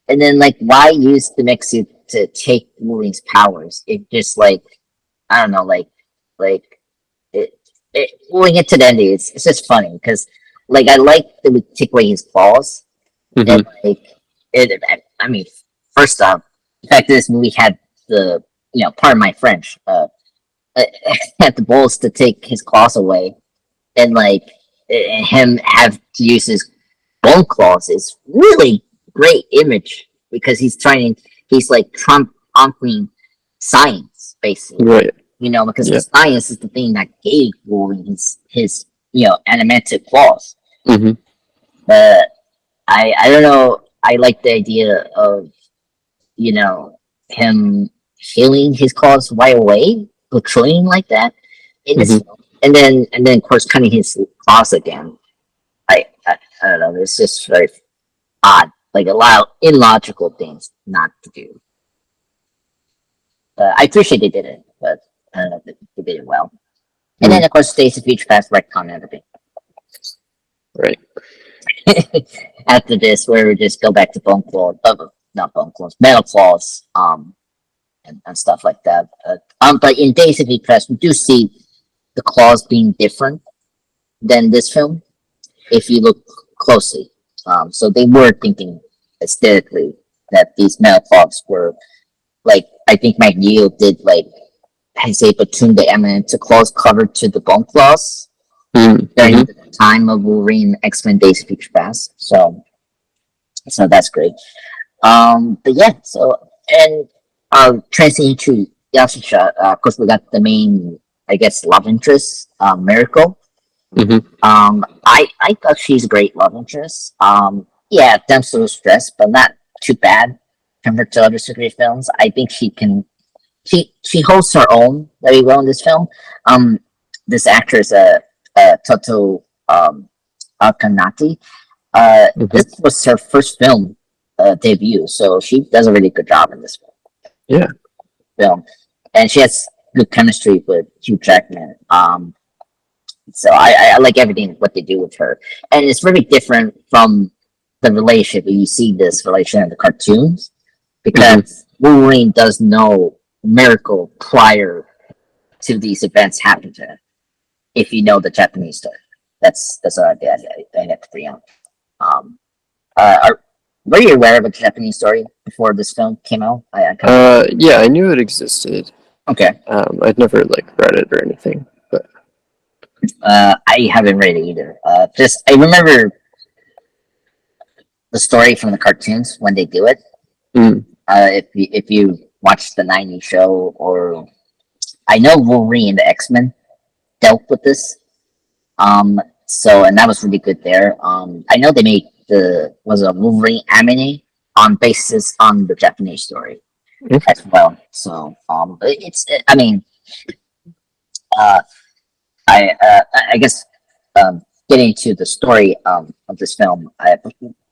and then like why use the mech suit to take Wolverine's powers? It just like I don't know, like when we get to the end, it's just funny because like I like that we take away his claws and like I mean, first off, the fact that this movie had the pardon my French, had the balls to take his claws away and like and him have to use his bone claws is really great image because he's like conquering science basically, right? Because the science is the thing that gave Wolverine his animated claws. But I don't know. I like the idea of him healing his claws right away, portraying like that in this film. And then of course cutting his claws again. I don't know. It's just very odd, like a lot of illogical things not to do. I appreciate they did it, but I don't know if they did it well. And then, Mm. of course, Days of Future Past retcon everything. Right. After this, where we just go back to bone claws, not bone claws, metal claws, and stuff like that. But in Days of Future Past, we do see the claws being different than this film if you look closely. So they were thinking aesthetically that these metal claws were like, I think Magneto did, like, I say between the eminent claws covered to the bone claws during Mm-hmm. the time of Wolverine X-Men Days of Future Past. So that's great. But yeah, so and transitioning to Yasha, of course we got the main, I guess, love interest, Miracle. Mm-hmm. I thought she's a great love interest. Yeah, damn so stressed, but not too bad compared to other superhero films. I think she holds her own very well in this film. This actress, Toto Akanati, Mm-hmm. this was her first film debut, so she does a really good job in this Yeah. film, and she has good chemistry with Hugh Jackman. So I like everything what they do with her, and it's very different from the relationship. You see this relationship in the cartoons because Wolverine does know Miracle prior to these events happening to him. If you know the Japanese story, that's what I have to agree on. Um, were you aware of a Japanese story before this film came out? Yeah, I knew it existed. Okay. I'd never like read it or anything, but I haven't read it either. Just I remember the story from the cartoons when they do it. mm, If you watch the '90s show, or I know Wolverine, the X-Men dealt with this. So and that was really good there. I know they made was a Wolverine anime on basis on the Japanese story okay. as well. So it's I mean, uh, I guess getting to the story of this film,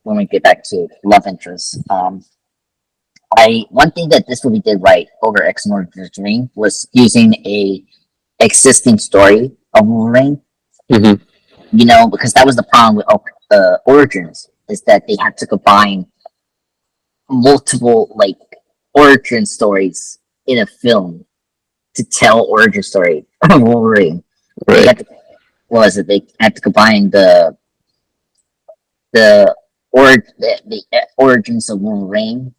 when we get back to love interest, I one thing that this movie did right over X Men Dream was using a existing story of Wolverine. Mm-hmm. You know, because that was the problem with Origins, is that they had to combine multiple like origin stories in a film to tell origin story of Wolverine. They Right. had to, what was it? They had to combine the origins of Wolverine,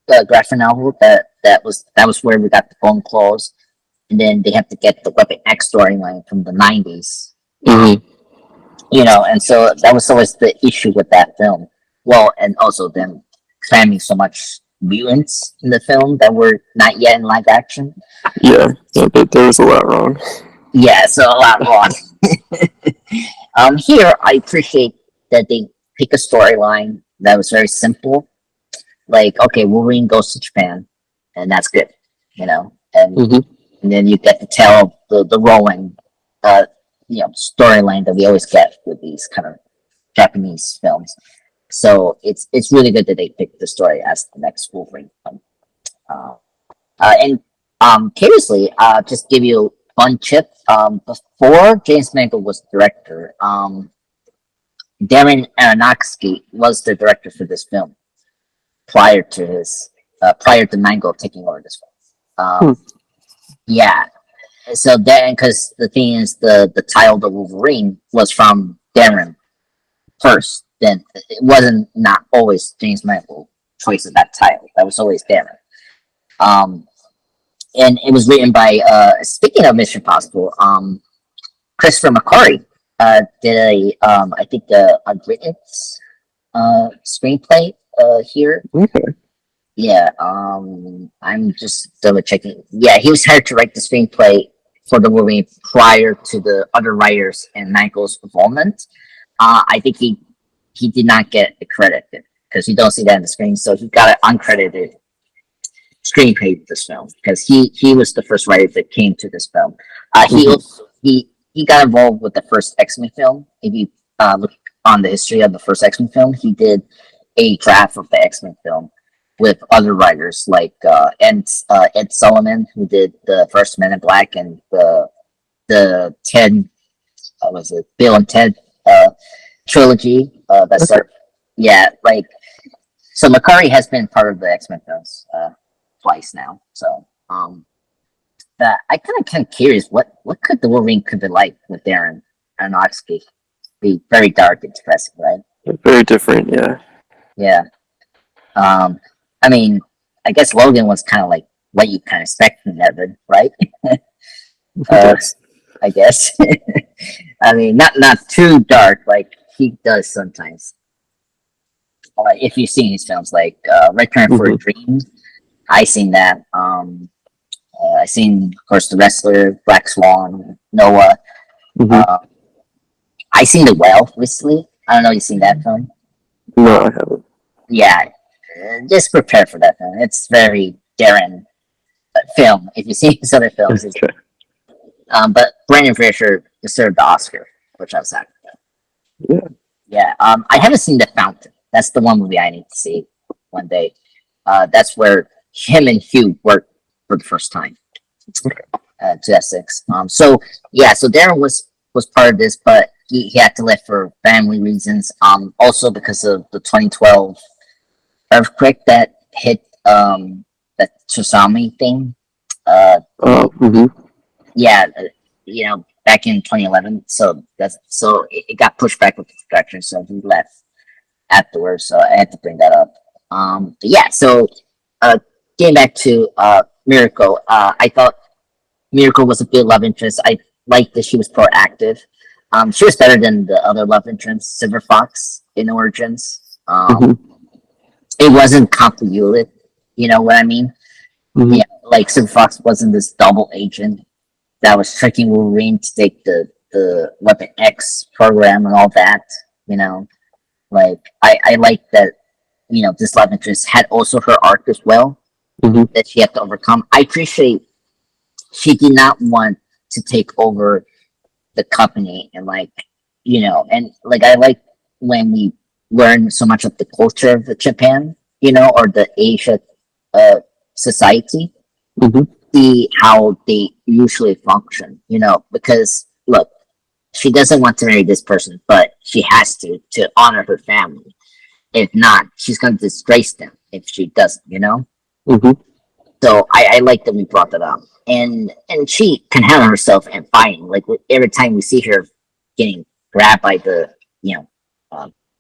the graphic novel that was where we got the bone claws, and then they have to get the Weapon X storyline from the '90s. Mm-hmm. You know, and so that was always the issue with that film. Well, and also them cramming so much mutants in the film that were not yet in live action. Yeah, there was a lot wrong. Yeah, so a lot wrong. Here I appreciate that they pick a storyline that was very simple. Like, okay, Wolverine goes to Japan, and that's good, you know, Mm-hmm. and then you get to tell the rolling, uh, storyline that we always get with these kind of Japanese films. So it's really good that they picked the story as the next Wolverine film. Uh, and curiously, just give you a fun tip. Before James Mangold was director, Darren Aronofsky was the director for this film prior to prior to Mangold taking over this film. Yeah. So then, because the thing is, the title of Wolverine was from Darren first. Then it wasn't not always James Mangold choice of that title. That was always Darren. And it was written by speaking of Mission Impossible, Christopher McQuarrie did I think the unwritten screenplay here. Okay. Yeah, I'm just double checking. Yeah, he was hired to write the screenplay for the movie prior to the other writers and Mangold's involvement. I think he did not get a credit because you don't see that in the screen, so he got an uncredited screenplay for this film because he was the first writer that came to this film. He also he got involved with the first X-Men film. If you look on the history of the first X-Men film, he did a draft of the X-Men film with other writers like Ed Solomon, who did the first Men in Black and the Ted, was it Bill and Ted trilogy. That's Okay. yeah, like so McCurry has been part of the X-Men films twice now. So that I kind of curious what could the Wolverine could be like with Darren Aronofsky. Be very dark and depressing, right? Very different, yeah. Yeah. I mean, I guess Logan was kind of like what you kind of expect from Evan, right? uh, Yes. I guess. I mean, not too dark like he does sometimes. If you've seen his films, like Return for a Mhm. Dream, I seen that. I seen, of course, The Wrestler, Black Swan, Noah. Mhm. Uh, I seen The Whale recently. I don't know if you've seen that film. No, Um, I haven't. yeah, just prepare for that film. It's very Darren film. If you see his other films, it's, Okay. but Brandon Fraser deserved the Oscar, which I was happy about. Yeah. Yeah, I haven't seen The Fountain. That's the one movie I need to see one day. That's where him and Hugh worked for the first time. 2006. So yeah, so Darren was part of this, but he had to leave for family reasons. Also because of the 2012 earthquake that hit that tsunami thing. Mhm. Yeah, back in 2011. So it got pushed back with the production, so he left afterwards. So I had to bring that up. But yeah, so uh, getting back to Miracle, I thought Miracle was a good love interest. I liked that she was proactive. She was better than the other love interest, Silver Fox in Origins. Mhm. It wasn't convoluted. You know what I mean? Mhm. Yeah, like Silver Fox wasn't this double agent that was tricking Wolverine to take the Weapon X program and all that. You know, like I like that. This love interest had also her arc as well Mhm. that she had to overcome. I appreciate she did not want to take over the company and and like I like when we learn so much of the culture of the Japan, or the Asia uh, society, Mhm. see how they usually function, because look, she doesn't want to marry this person, but she has to honor her family. If not, she's going to disgrace them if she doesn't. Mhm. So I like that we brought that up, and she can handle herself and fighting. Like every time we see her getting grabbed by the you know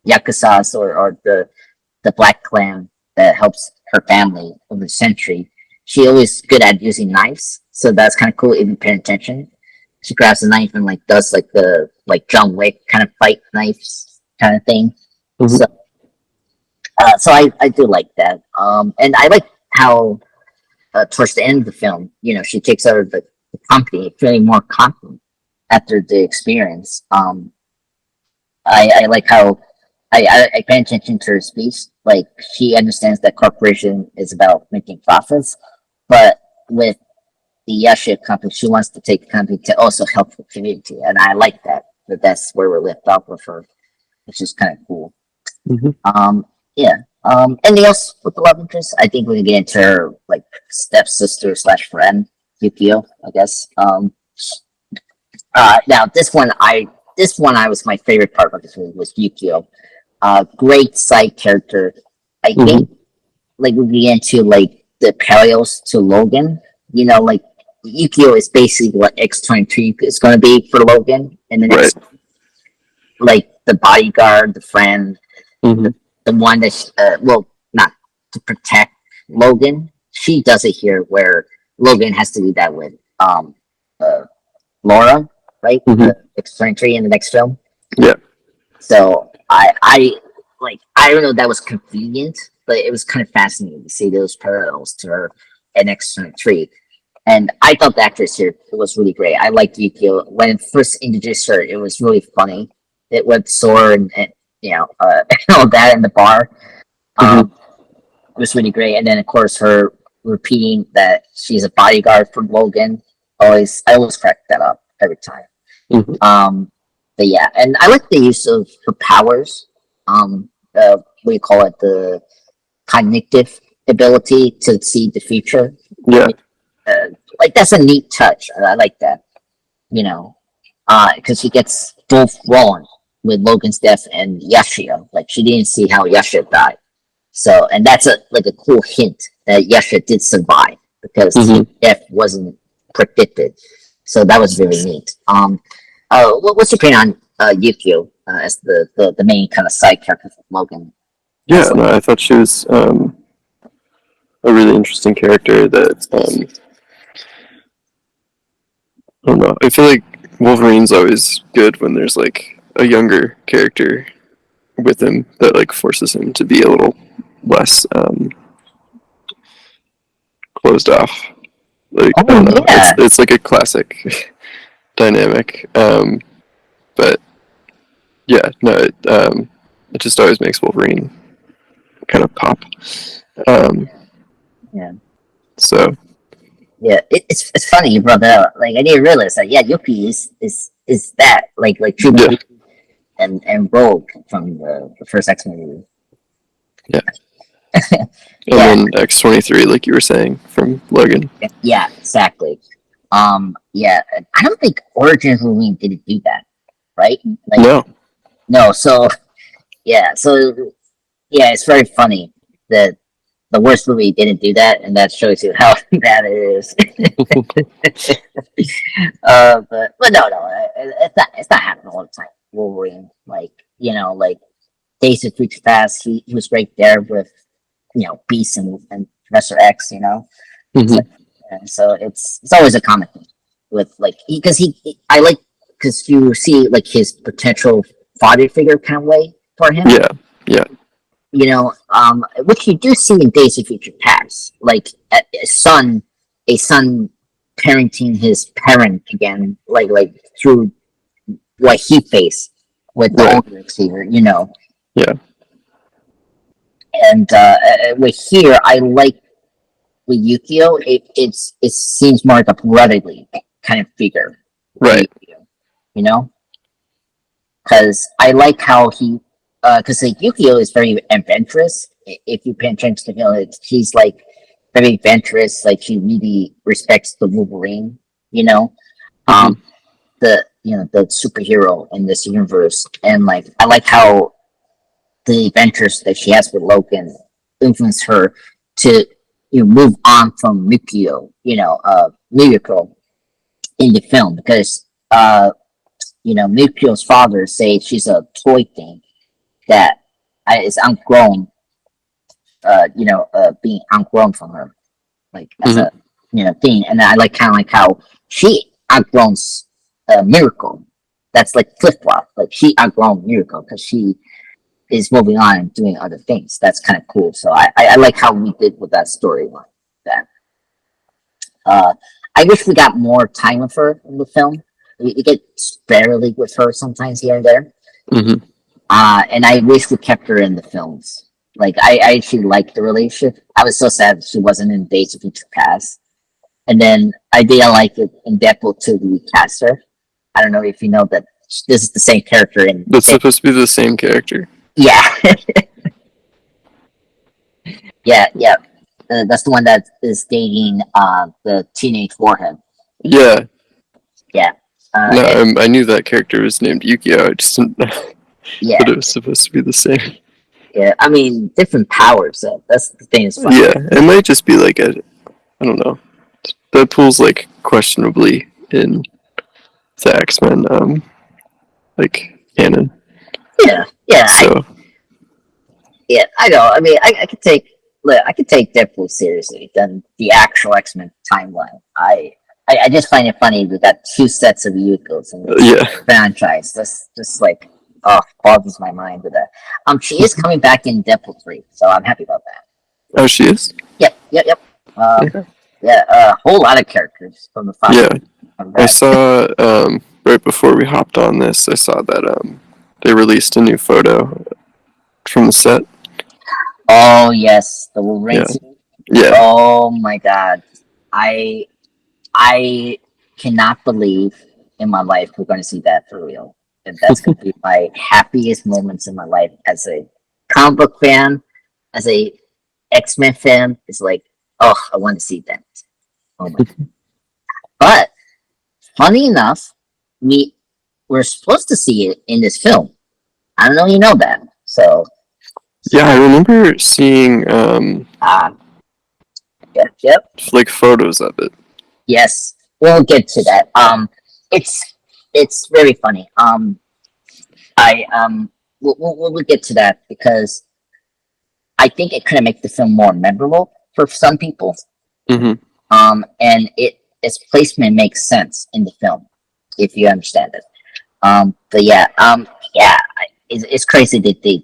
yakuza's or the Black Clan that helps her family over the century, she always good at using knives. So that's kind of cool. Even paying attention, she grabs a knife and does the John Wick kind of fight knives kind of thing. So Mhm. so I do like that. And I like how towards the end of the film, she takes over the company, feeling more confident after the experience. I like how I pay attention to her speech. Like she understands that corporation is about making profits, but with the Yashia company, she wants to take the company to also help the community, and I like that. That's where we're left off with her, which is kind of cool. Mhm. Yeah. Anything else with the love interest? I think we can get into her stepsister slash friend, Yukio, I guess. Now this one I was my favorite part of this movie was Yukio. Great side character. I think Mhm. we get into the parallels to Logan. Like Yukio is basically what X-23 is going to be for Logan in the Right. next, like the bodyguard, the friend, Mhm. the one that well, not to protect Logan. She does it here where Logan has to do that with uh, Laura, right? Mhm. The X-23 in the next film. Yeah. So I don't know, that was convenient, but it was kind of fascinating to see those parallels to her and X-23. And I thought the actress here was really great. I liked Yukio. When it first introduced her, it was really funny. It went sore and all that in the bar. Mhm. Um, it was really great. And then of course her repeating that she's a bodyguard for Logan. I always crack that up every time. Mhm. But yeah, and I like the use of her powers. What do you call it? The cognitive. ability to see the future. Yeah. Like that's a neat touch. I like that. You know, because he gets both wrong with Logan's death and Yashia. Like she didn't see how Yashia died. So, and that's a cool hint that Yashia did survive because his death wasn't predicted. So that was really neat. What's your opinion on Yukio as the main kind of side character for Logan? Yeah, no, I thought she was a really interesting character that I don't know. I feel like Wolverine's always good when there's like a younger character with him that like forces him to be a little less closed off. Like I don't know. It's like a classic dynamic. But yeah, no, it just always makes Wolverine kind of pop. Yeah. So. Yeah, it's funny you brought that up. Like I didn't realize that. Yeah, Yuki is that like Trilogy and Rogue from the first X-Men movie. Yeah. And then X-23, like you were saying, from Logan. Yeah, exactly. Yeah, I don't think Origins Wolverine didn't do that, right? Like, no. So it's very funny that the worst movie didn't do that, and that shows you how bad it is. But no, it's not happening all the time. Wolverine, like Days of Future Past, he was right there with Beast and Professor X, so it's always a comic thing with because because you see like his potential father figure kind of way for him. Yeah. Which you do see in Days of Future Past, like a son parenting his parent again, like through what he faced with the older Xavier, Yeah. And with here, I like with Yukio, it seems more like a brotherly kind of figure, right? Because I like how he. Because like Yukio is very adventurous. If you pay attention to him, he's like very adventurous. Like he really respects the Wolverine. The superhero in this universe, and like I like how the adventures that she has with Logan influence her to move on from Miracle in the film because Mikio's father says she's a toy thing that is outgrown, being outgrown from her, like as a thing. And I like how she outgrows Miracle. That's like flip flop. Like she outgrown Miracle because she is moving on and doing other things. That's kind of cool. So I like how we did with that storyline. That I wish we got more time with her in the film. We get barely with her sometimes here and there. And I wish we kept her in the films. Like I actually liked the relationship. I was so sad she wasn't in Days of Future Past. And then I didn't like it in Deadpool 2 to recast her. I don't know if you know that this is the same character in. That's supposed to be the same character. Yeah. Yeah. That's the one that is dating the teenage Warhead. Yeah. Yeah. I knew that character was named Yukio. I just didn't know that it was supposed to be the same. Yeah, I mean, different powers. So that's the thing. Is funny. Yeah, it might just be like I don't know. Deadpool's like questionably in the X-Men, like canon. Yeah. So. I know. I mean, I could take Deadpool seriously than the actual X-Men timeline. I just find it funny we got two sets of vehicles in the franchise. That's just like boggles my mind with that. She is coming back in Deadpool 3, so I'm happy about that. Oh, she is? Yep. A whole lot of characters from the five. Yeah. I saw right before we hopped on this, I saw that they released a new photo from the set. Oh yes, the Wolverine scene. Yeah. Oh my god. I cannot believe in my life we're going to see that for real. And that's going to be my happiest moments in my life as a comic book fan, as a X-Men film, it's like, oh, I want to see that. Oh my! But funny enough, we're supposed to see it in this film. I don't know if you know that. So Yeah, I remember seeing yep. like photos of it. Yes, we'll get to that. It's very funny. I we'll get to that because I think it could make the film more memorable for some people. Mm-hmm. And its placement makes sense in the film if you understand it. But yeah, it's crazy that they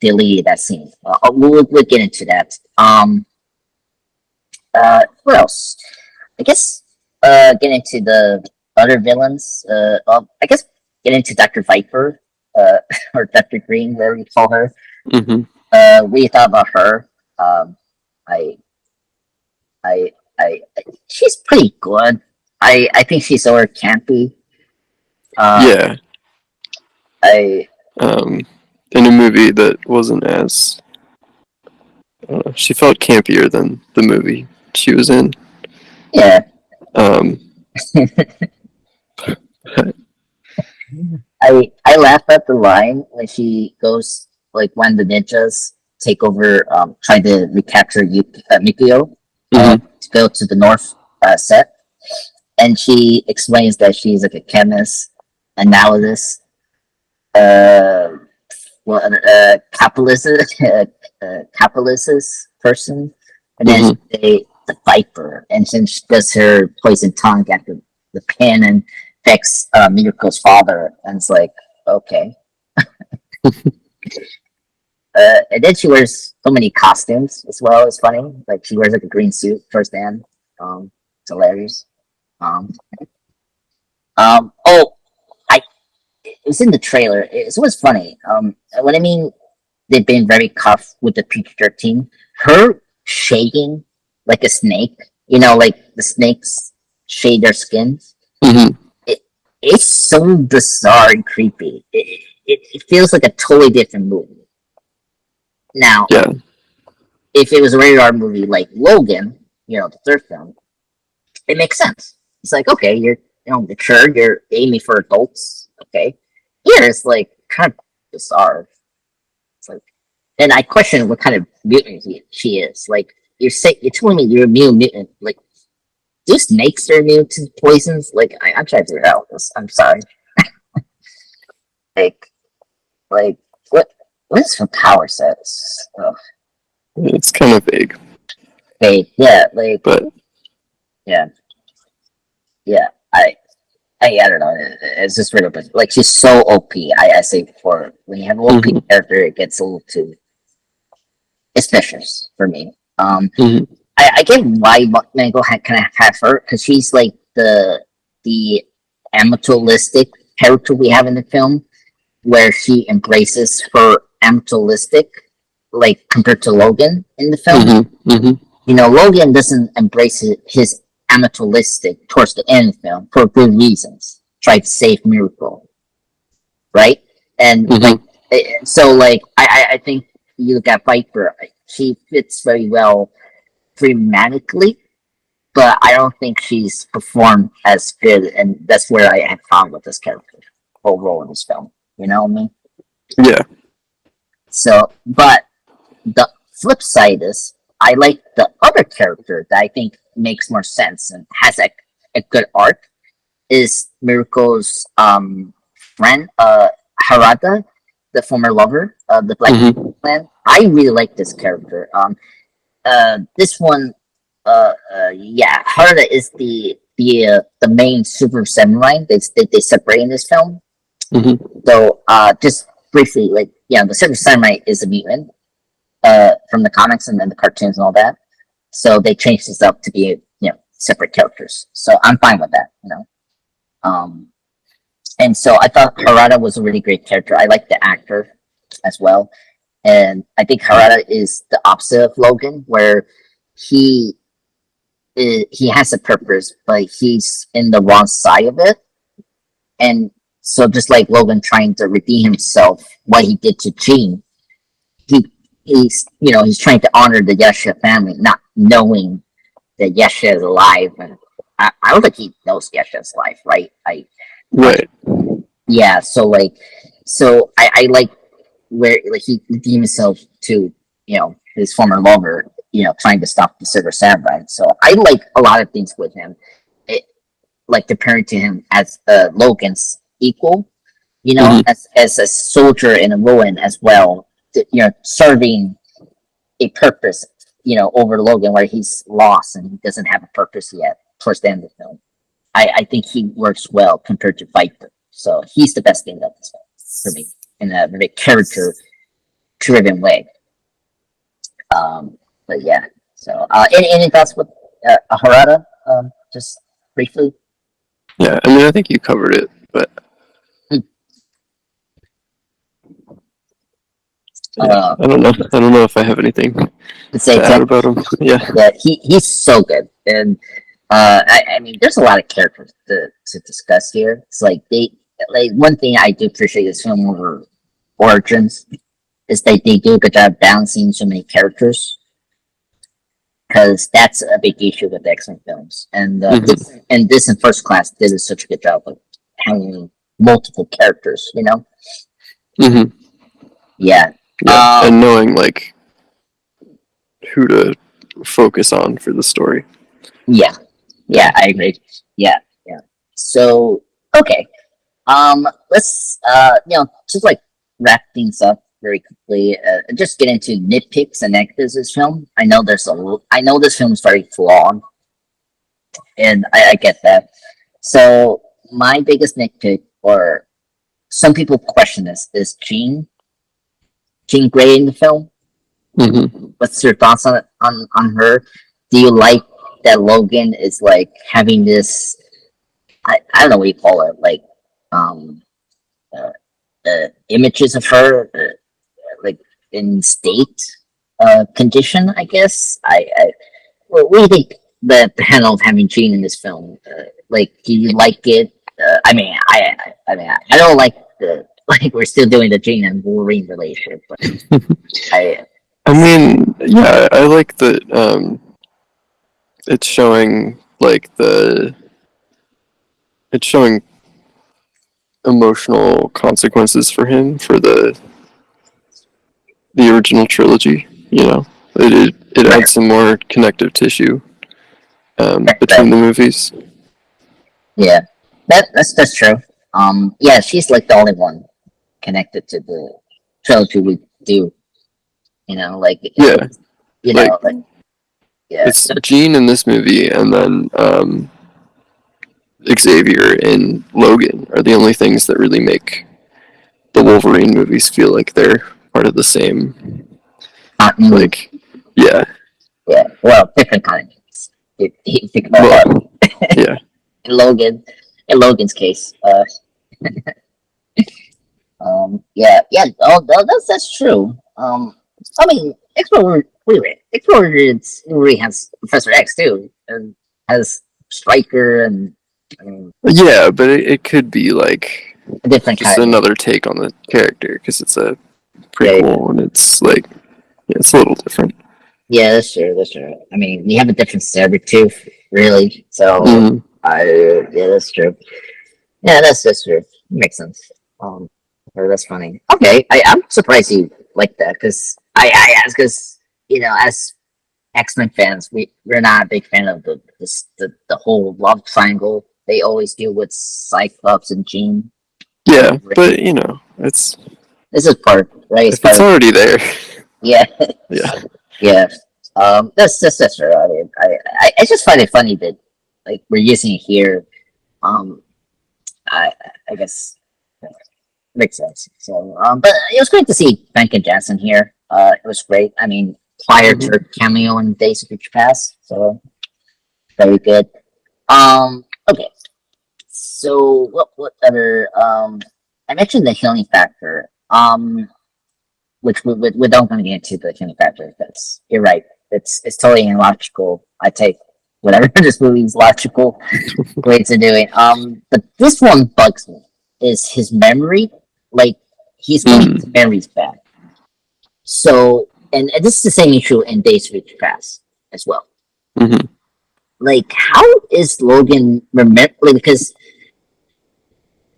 deleted that scene. We'll get into that. What else? I guess get into the other villains. I guess get into Dr. Viper, or Dr. Green, whatever you call her. Mm-hmm. What do you thought about her? I, she's pretty good. I think she's over campy. Yeah. I In a movie that wasn't as she felt campier than the movie she was in. yeah. Um, I laugh at the line when she goes like when the ninjas take over, trying to recapture Mikio to go to the north set, and she explains that she's like a chemist, analyst, capitalist, capitalist person, and then she say the Viper, and then she does her poison tongue at the pin and affects Miruko's father, and it's like, okay. And then she wears so many costumes as well. It's funny, like she wears like a green suit first and it's hilarious. Oh, it was in the trailer. It was funny. What I mean, they've been very cuff with the PG-13. Her shaking like a snake, like the snakes shade their skins. Mm-hmm. It's so bizarre and creepy. It feels like a totally different movie. Now, Yeah. if it was a rated R movie like Logan, the third film, it makes sense. It's like, okay, you're mature, you're aiming for adults. Okay, here it's like kind of bizarre. It's like, and I question what kind of mutant she is. Like, you're telling me you're a mutant. Like, do snakes are immune to poisons? Like, I'm trying to figure out this. I'm sorry. like what is her power sets? It's kind of vague. Yeah, but yeah. I don't know. It's just really, like, she's so OP. I say before, when you have an OP character, it gets a little too suspicious for me. I get why Mango kind of have her, because she's like the amatorialistic character we have in the film, where she embraces her amatorialistic, like compared to Logan in the film. Logan doesn't embrace his amatorialistic towards the end of the film for good reasons. Try to save Miracle, right? And I think you look at Viper, she fits very well thematically, but I don't think she's performed as good, and that's where I had found with this character overall in this film. You know what I mean? Yeah. So, but the flip side is, I like the other character that I think makes more sense and has a good arc, is Miracle's friend, Harada, the former lover of the Black Clan. I really like this character. This one, Harada is the main super samurai. They separate in this film. So, just briefly, the super samurai is a mutant from the comics and then the cartoons and all that. So they changed this up to be, separate characters. So I'm fine with that, And so I thought Harada was a really great character. I like the actor as well. And I think Harada is the opposite of Logan, where he has a purpose, but he's in the wrong side of it. And so just like Logan trying to redeem himself, what he did to Jean, he's trying to honor the Yasha family, not knowing that Yasha is alive, and I don't think he knows Yasha's alive, right? Right. Yeah, so I like where like he redeemed himself to his former lover, trying to stop the Silver Samurai. So I like a lot of things with him, it, like comparing to him as Logan's equal, Mhm. as a soldier in a ruin as well, serving a purpose, over Logan where he's lost and he doesn't have a purpose yet towards the end of the film. I think he works well compared to Viper. So he's the best thing of this film for me in a very character driven way. But yeah. So any thoughts with Harada? Just briefly. Yeah, I mean, I think you covered it, but yeah, I don't know. I don't know if I have anything to add about him. Yeah. Yeah, he's so good, and I mean, there's a lot of characters to discuss here. It's like one thing I do appreciate this film over Origins is they do a good job balancing so many characters, because that's a big issue with X-Men films, and this in First Class did such a good job of handling multiple characters. Mm-hmm. Yeah. And knowing like who to focus on for the story. Yeah, I agree. Yeah. So okay, let's just like wrap things up very quickly. Just get into nitpicks and negatives of this film. I know this film is very flawed, and I get that. So my biggest nitpick, or some people question this, is Jean Grey in the film. Mm-hmm. What's your thoughts on her? Do you like that Logan is like having this? I don't know what you call it, like images of her, like in state condition. I guess. What do you think the handle of having Jean in this film? Like, do you like it? I mean, I don't like the like we're still doing the Jean and Wolverine relationship, but I mean, yeah, I like that. It's showing it's showing emotional consequences for him for the original trilogy. It adds some more connective tissue between the movies. Yeah, that's true. Yeah, she's like the only one connected to the trilogy we do. Like yeah, yeah. It's Jean in this movie, and then Xavier and Logan are the only things that really make the Wolverine movies feel like they're part of the same. Like, yeah. Well, different kinds. If you think about that. Yeah. In Logan's case, yeah. Oh, that's true. I mean, Explorer really has Professor X too, and has Stryker, and yeah, but it could be like a different just kind. another take on the character because it's a prequel and it's like it's a little different. Yeah, that's true. I mean, we have a different saber tooth, really. So, yeah, that's true. Yeah, that's true. Makes sense. That's funny. Okay, I'm surprised you like that because I asked because as X-Men fans, we're not a big fan of the whole love triangle they always do with Cyclops and Jean. Yeah, but this is part, right? It's already there. Yeah. Yeah. That's true. I mean, I just find it funny that like we're using it here. I guess makes sense. So, but it was great to see Famke Janssen here. It was great. I mean, prior to her cameo in Days of Future Past, so very good. Okay. So what other I mentioned the healing factor. Which we don't want to get into the healing factor. That's you're right. It's totally illogical. I take whatever this movie's logical way to do it. But this one bugs me. Is his memory like he's getting his memories back? So and this is the same issue in Days of Future Past as well. Mm-hmm. Like, how is Logan remember? Like, because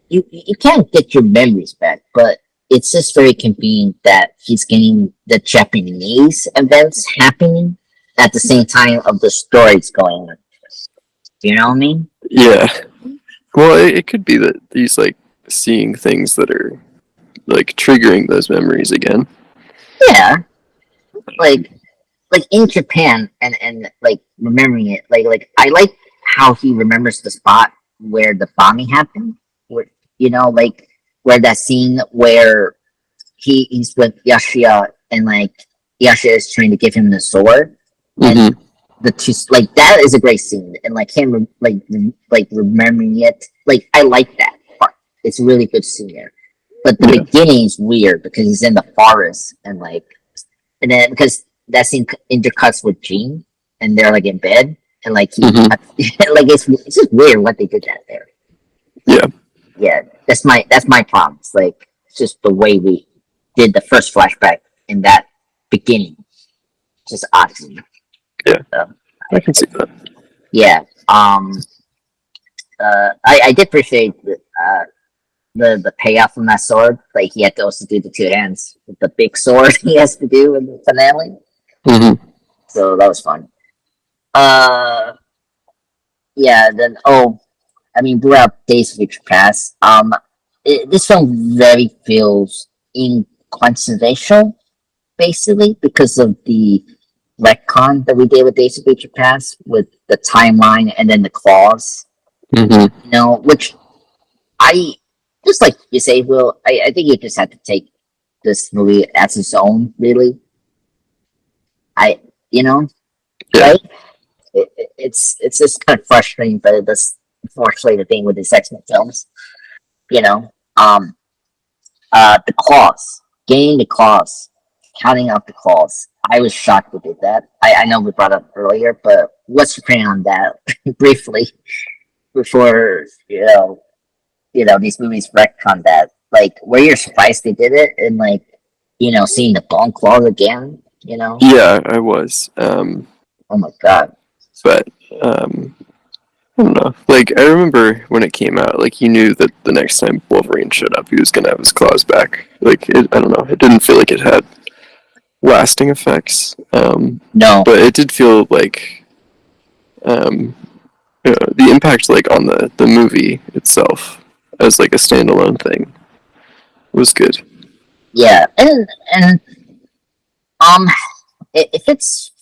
you can't get your memories back, but it's just very convenient that he's getting the Japanese events happening at the same time of the stories going on. You know what I mean? Yeah. Well, it could be that he's like seeing things that are like triggering those memories again. Yeah, like in Japan and like remembering it, like I like how he remembers the spot where the bombing happened. Where like where that scene where he's with Yashiya and like Yashiya is trying to give him the sword, and Mm-hmm. the two like that is a great scene, and like him like remembering it, like I like that part. It's a really good scene there. But the Yeah. beginning is weird because he's in the forest and then because that scene intercuts with Jean and they're like in bed and like he Mm-hmm. like it's just weird what they did that there. Yeah. Yeah, that's my problem. It's like it's just the way we did the first flashback in that beginning. Just odd to me. Yeah. So, I can see that. yeah. I did appreciate the payoff from that sword. Like he had to also do the two hands with the big sword he has to do in the finale. Mm-hmm. So that was fun. Uh, yeah. Then I mean, throughout Days of Future Past, this film very feels inconsequential, basically because of the retcon that we did with Days of Future Past with the timeline and then the clause. Mm-hmm. Which I just like you say, Will. I think you just have to take this movie as its own, really. I, you know, Yeah. right? It's just kind of frustrating, but that's unfortunately the thing with these X-Men films. You know, the claws, getting the claws, counting out the claws. I was shocked we did that. I know we brought up earlier, but what's your opinion on that briefly before these movies retcon that? Like, were you surprised they did it, and like, seeing the bone claws again? Yeah, I was. Oh my god. But um, I don't know. Like I remember when it came out, like you knew that the next time Wolverine showed up, he was gonna have his claws back. Like I don't know. It didn't feel like it had lasting effects. No. But it did feel like um, the impact, like on the movie itself, as like a standalone thing, was good. Yeah, and um, if it's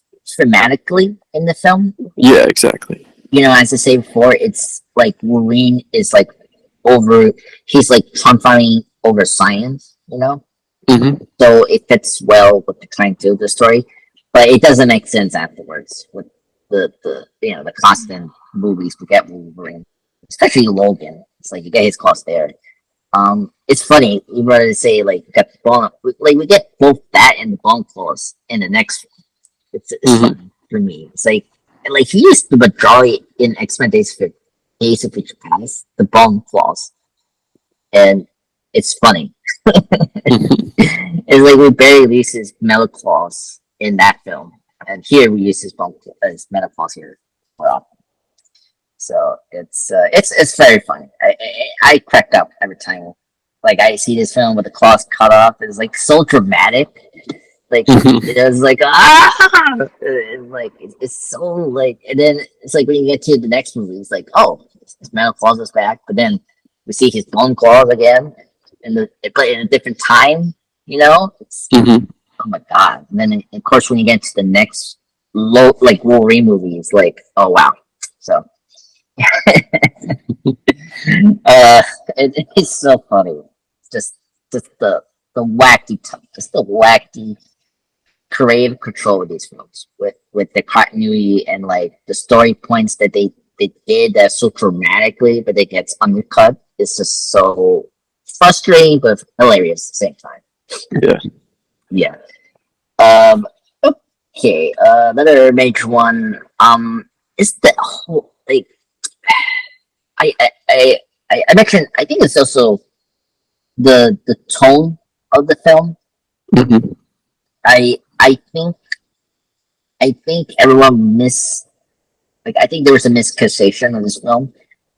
thematically in the film, Yeah, exactly. as I said before, it's like Wolverine is like over. He's like triumphing over science. Mm-hmm. So it fits well with the trying to do the story, but it doesn't make sense afterwards with the constant movies we get Wolverine, especially Logan. It's like you get his cost there. It's funny. You wanted to say like we got the bone, like we get both that and the bone claws in the next one. It's Mm-hmm. funny for me. It's like he used the majority in X-Men Days of Future Past, the bone claws, and it's funny. It's like we barely use his metal claws in that film, and here we use his metal claws here more often. So it's very funny. I crack up every time. Like I see this film with the claws cut off. It's like so dramatic. Like Mm-hmm. it's like and, like it's so like, and then it's like when you get to the next movie, it's like his metal claws is back, but then we see his bone claws again, but in a different time. It's Mm-hmm. oh my god. And then of course when you get to the next like Wolverine movie, it's like oh wow. So it's so funny. Just the wacky, just the wacky creative control of these films with the continuity and like the story points that they did that so dramatically, but it gets undercut. It's just so frustrating but hilarious at the same time. Yeah. Yeah. Okay. Another major one. Is the whole like I I I I mentioned. I think it's also the tone of the film. Mm-hmm. I I think everyone I think there was a misconception of this film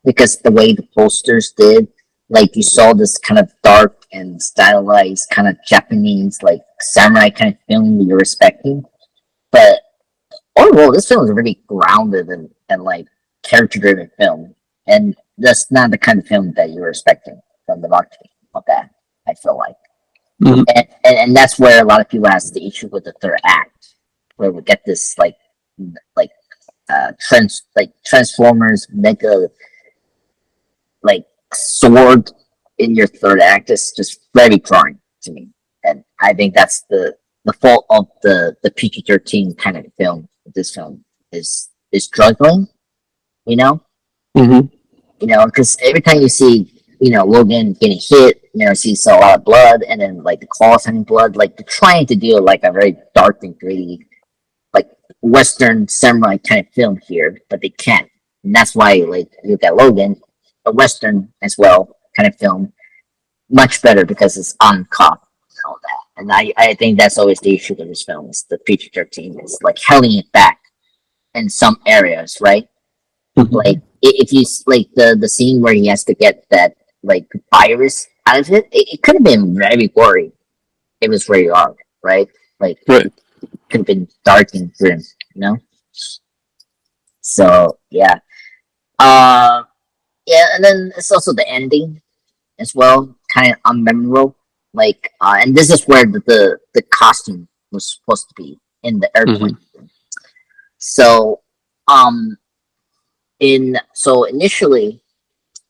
because the way the posters did, like you saw this kind of dark and stylized kind of Japanese like samurai kind of feeling that you're expecting. But overall, this film is a really grounded and like character driven film, and that's not the kind of film that you were expecting from the marketing of that. I feel like, Mhm. and that's where a lot of people has the issue with the third act, where we get this like Transformers mega like sword in your third act is just very drawing to me, and I think that's the fault of the PG-13 kind of film. This film is struggling, you know, Mhm. because every time you see Logan getting hit, sees a lot of blood, and then like the claws having blood, like they're trying to do like a very dark and gritty like Western samurai kind of film here, but they can't. And that's why like you got Logan, a Western as well kind of film, much better because it's on cop and all that. And I think that's always the issue with this film is the PG-13 is like holding it back in some areas, right? Mhm. Like if you like the scene where he has to get that like virus out of it could have been very gory. It was very hard, right? Like Right. could have been dark and grim, you know. So yeah, uh, yeah, and then it's also the ending as well, kind of unmemorable. Like, and this is where the costume was supposed to be in the airplane. Mhm. So, um, initially,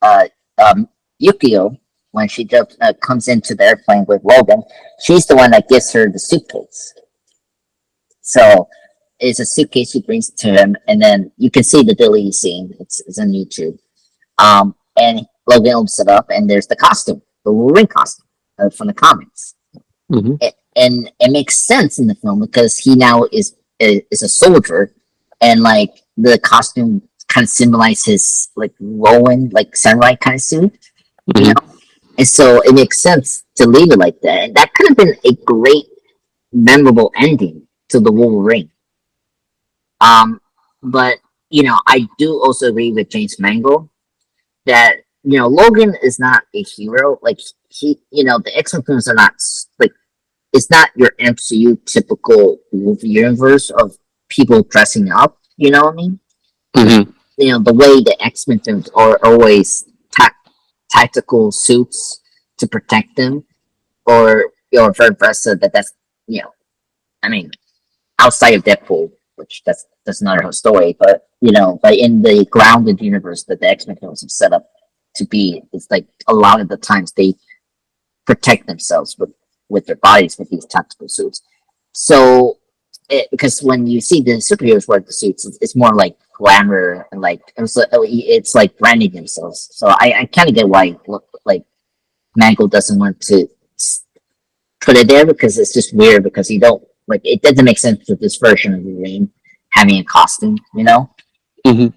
uh, Yukio, when she just comes into the airplane with Logan, she's the one that gives her the suitcase. So it's a suitcase she brings to him, and then you can see the deleted scene. It's on YouTube. And Logan opens it up, and there's the costume, the Wolverine costume from the comics. Mhm. And it makes sense in the film because he now is a soldier, and like the costume kind of symbolizes his like Rowan like samurai kind of suit, you Mhm. know. And so it makes sense to leave it like that. And that could have been a great, memorable ending to the Wolverine. Um, but I do also agree with James Mangold that Logan is not a hero. Like the X-Men films are not like it's not your MCU typical movie universe of people dressing up. You know what I mean? Mhm. The way the X-Men films are always tactical suits to protect them, or vice versa. That's you know, I mean, outside of Deadpool, which that's not her story, but but in the grounded universe that the X-Men films have set up to be, it's like a lot of the times they protect themselves with their bodies with these tactical suits. So, because when you see the superheroes wear the suits, it's more like glamour and like it's like branding themselves. So I kind of get why like Mangle doesn't want to put it there because it's just weird because you don't like it doesn't make sense with this version of the Wolverine having a costume, Mhm.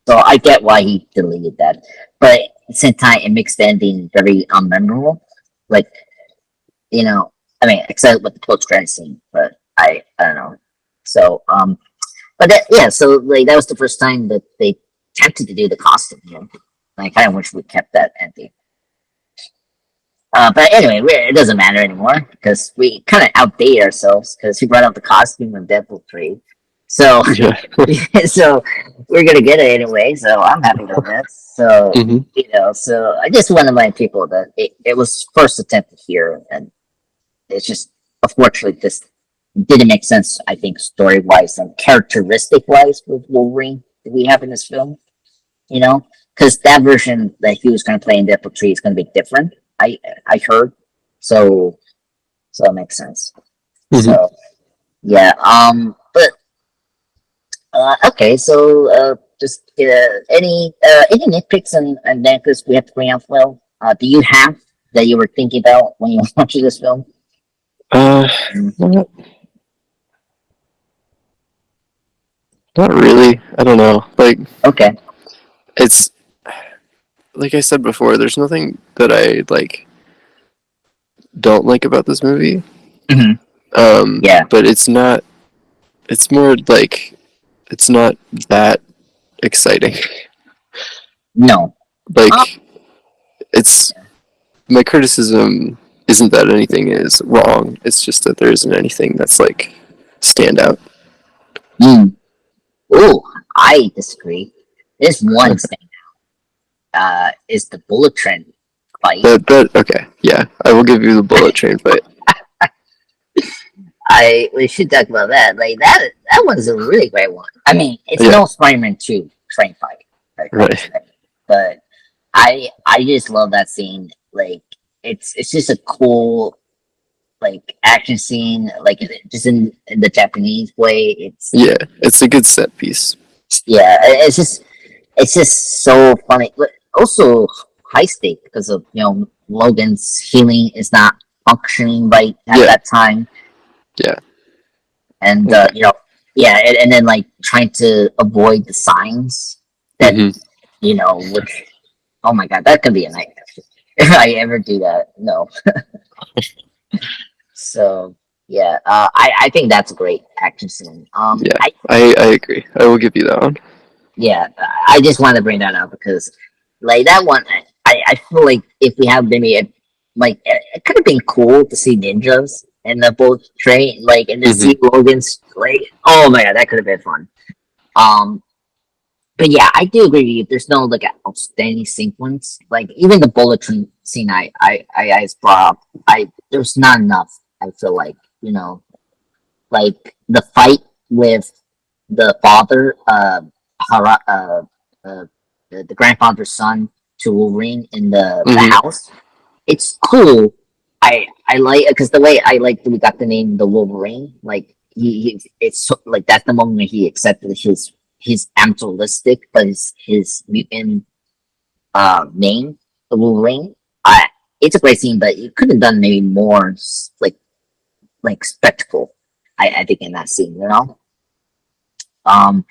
So I get why he deleted that, but at the same time, it makes the ending very unmemorable. Like I mean, except with the post-credit scene, but I don't know. So but yeah, so like that was the first time that they attempted to do the costume. I kind of wish we kept that ending. But anyway, it doesn't matter anymore because we kind of outdate ourselves because he brought out the costume in Deadpool 3. So, Yeah. so we're gonna get it anyway. So I'm happy with that. So Mhm. so I just want to remind people that it was first attempt here, and it's just unfortunately this didn't make sense. I think story wise and characteristic wise with Wolverine that we have in this film. Because that version that he was going to play in Deadpool 3 is going to be different. I heard, so it makes sense. Mhm. So yeah, but okay, so just any nitpicks and because we have to bring out well. Do you have that you were thinking about when you were watching this film? Uh, not, not really. I don't know. Like Okay. it's like I said before. There's nothing that I like don't like about this movie. Mm-hmm. Yeah. But it's not. It's more like it's not that exciting. No. Like it's my criticism isn't that anything is wrong. It's just that there isn't anything that's like stand out. Oh, I disagree. There's one thing. Is the bullet train fight. That okay, yeah, I will give you the bullet train fight. We should talk about that. Like that one's a really great one. I mean, it's Yeah. no Spider-Man 2 train fight, Right. but I just love that scene. Like it's just a cool like action scene. Like just in the Japanese way. It's a good set piece. Yeah, it's just so funny. But also high stake because of Logan's healing is not functioning right at that time. Yeah. And and then like trying to avoid the signs that which oh my god, that could be a nightmare if I ever do that. No. So yeah, I think that's a great action scene. Yeah, I agree. I will give you that one. Yeah, I just wanted to bring that up because like that one, I feel like if we have maybe it could have been cool to see ninjas in the boat train, like and to see Logan's like oh my god, that could have been fun. But yeah, I do agree with you. There's no like outstanding sequence. Like even the bullet train scene I brought up, there's not enough. I feel like like the fight with the father, Hara, the grandfather's son to Wolverine in the house. It's cool. I like because the way I like that we got the name the Wolverine. Like it's like that's the moment when he accepted his animalistic, but his mutant name, the Wolverine. It's a great scene, but it could have done maybe more like spectacle. I think in that scene, and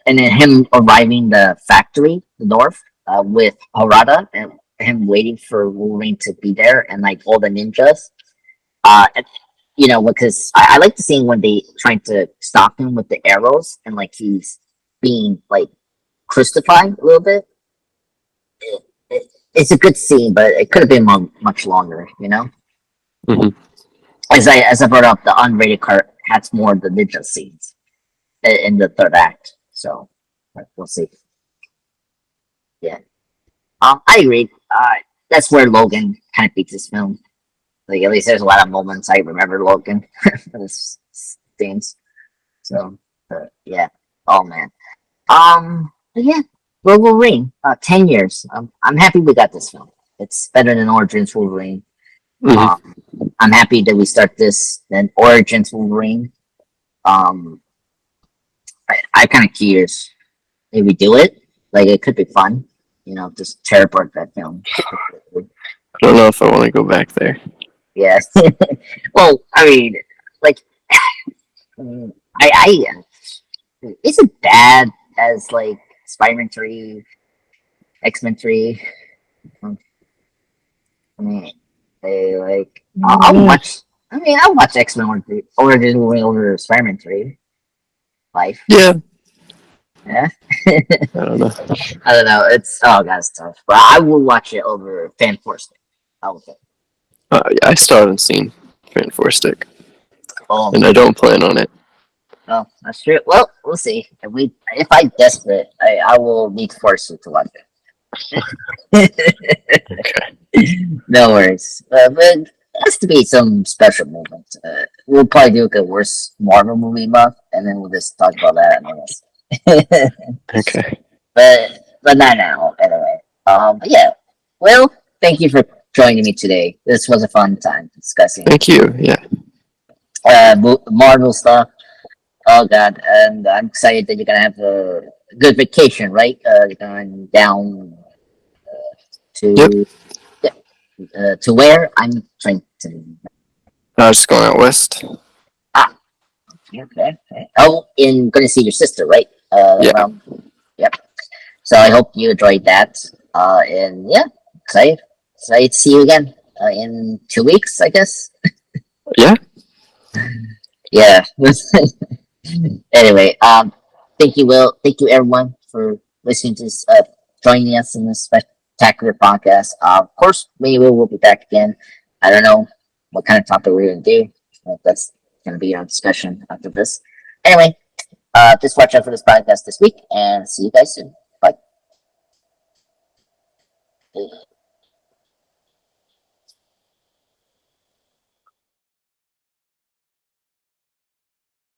then him arriving the factory, the north, with Harada and him waiting for Wolverine to be there and like all the ninjas. And, because I like the scene when they trying to stop him with the arrows and like he's being like crucified a little bit. It's a good scene, but it could have been much longer, As I brought up, the unrated cut has more of the ninja scenes in the third act. So we'll see. Yeah. I agree. That's where Logan kind of beats this film. Like at least there's a lot of moments I remember Logan for this scenes. So yeah. Oh man. But yeah. Wolverine. 10 years. I'm happy we got this film. It's better than Origins Wolverine. I'm happy that we start this than Origins Wolverine. I kind of curious if we do it. Like it could be fun, just tear apart that film. I don't know if I want to go back there. Yeah. Well, I mean, like, I is it bad as like Spider-Man 3, X-Men 3? I mean, I'll watch. I mean, I'll watch X-Men over Spider-Man 3. Life. Yeah. Yeah. I don't know. I don't know. It's it's tough. But I will watch it over Fan Force. I will. Yeah, I still haven't seen Fan 4 Stick. Oh, and I don't plan on it. Oh, that's true. Well, we'll see. If I'm desperate, I will need to force you to watch it. Okay. No worries. But it has to be some special moments. We'll probably do a worst Marvel movie month, and then we'll just talk about that. Okay. But not now, anyway. But yeah. Well, thank you for joining me today. This was a fun time discussing. Thank you. Yeah. Marvel stuff. Oh God, and I'm excited that you're gonna have a good vacation, right? You're going down to to where? I'm trying to. Just going out west. Okay. Oh, gonna see your sister, right? Yeah. Yep. So I hope you enjoyed that. And yeah, excited to see you again in 2 weeks, I guess. Yeah. Yeah. Anyway, thank you, Will. Thank you, everyone, for listening to this, joining us in this spectacular podcast. Of course, maybe we'll be back again. I don't know what kind of topic we're going to do. That's going to be our discussion after this. Anyway, just watch out for this podcast this week, and see you guys soon. Bye.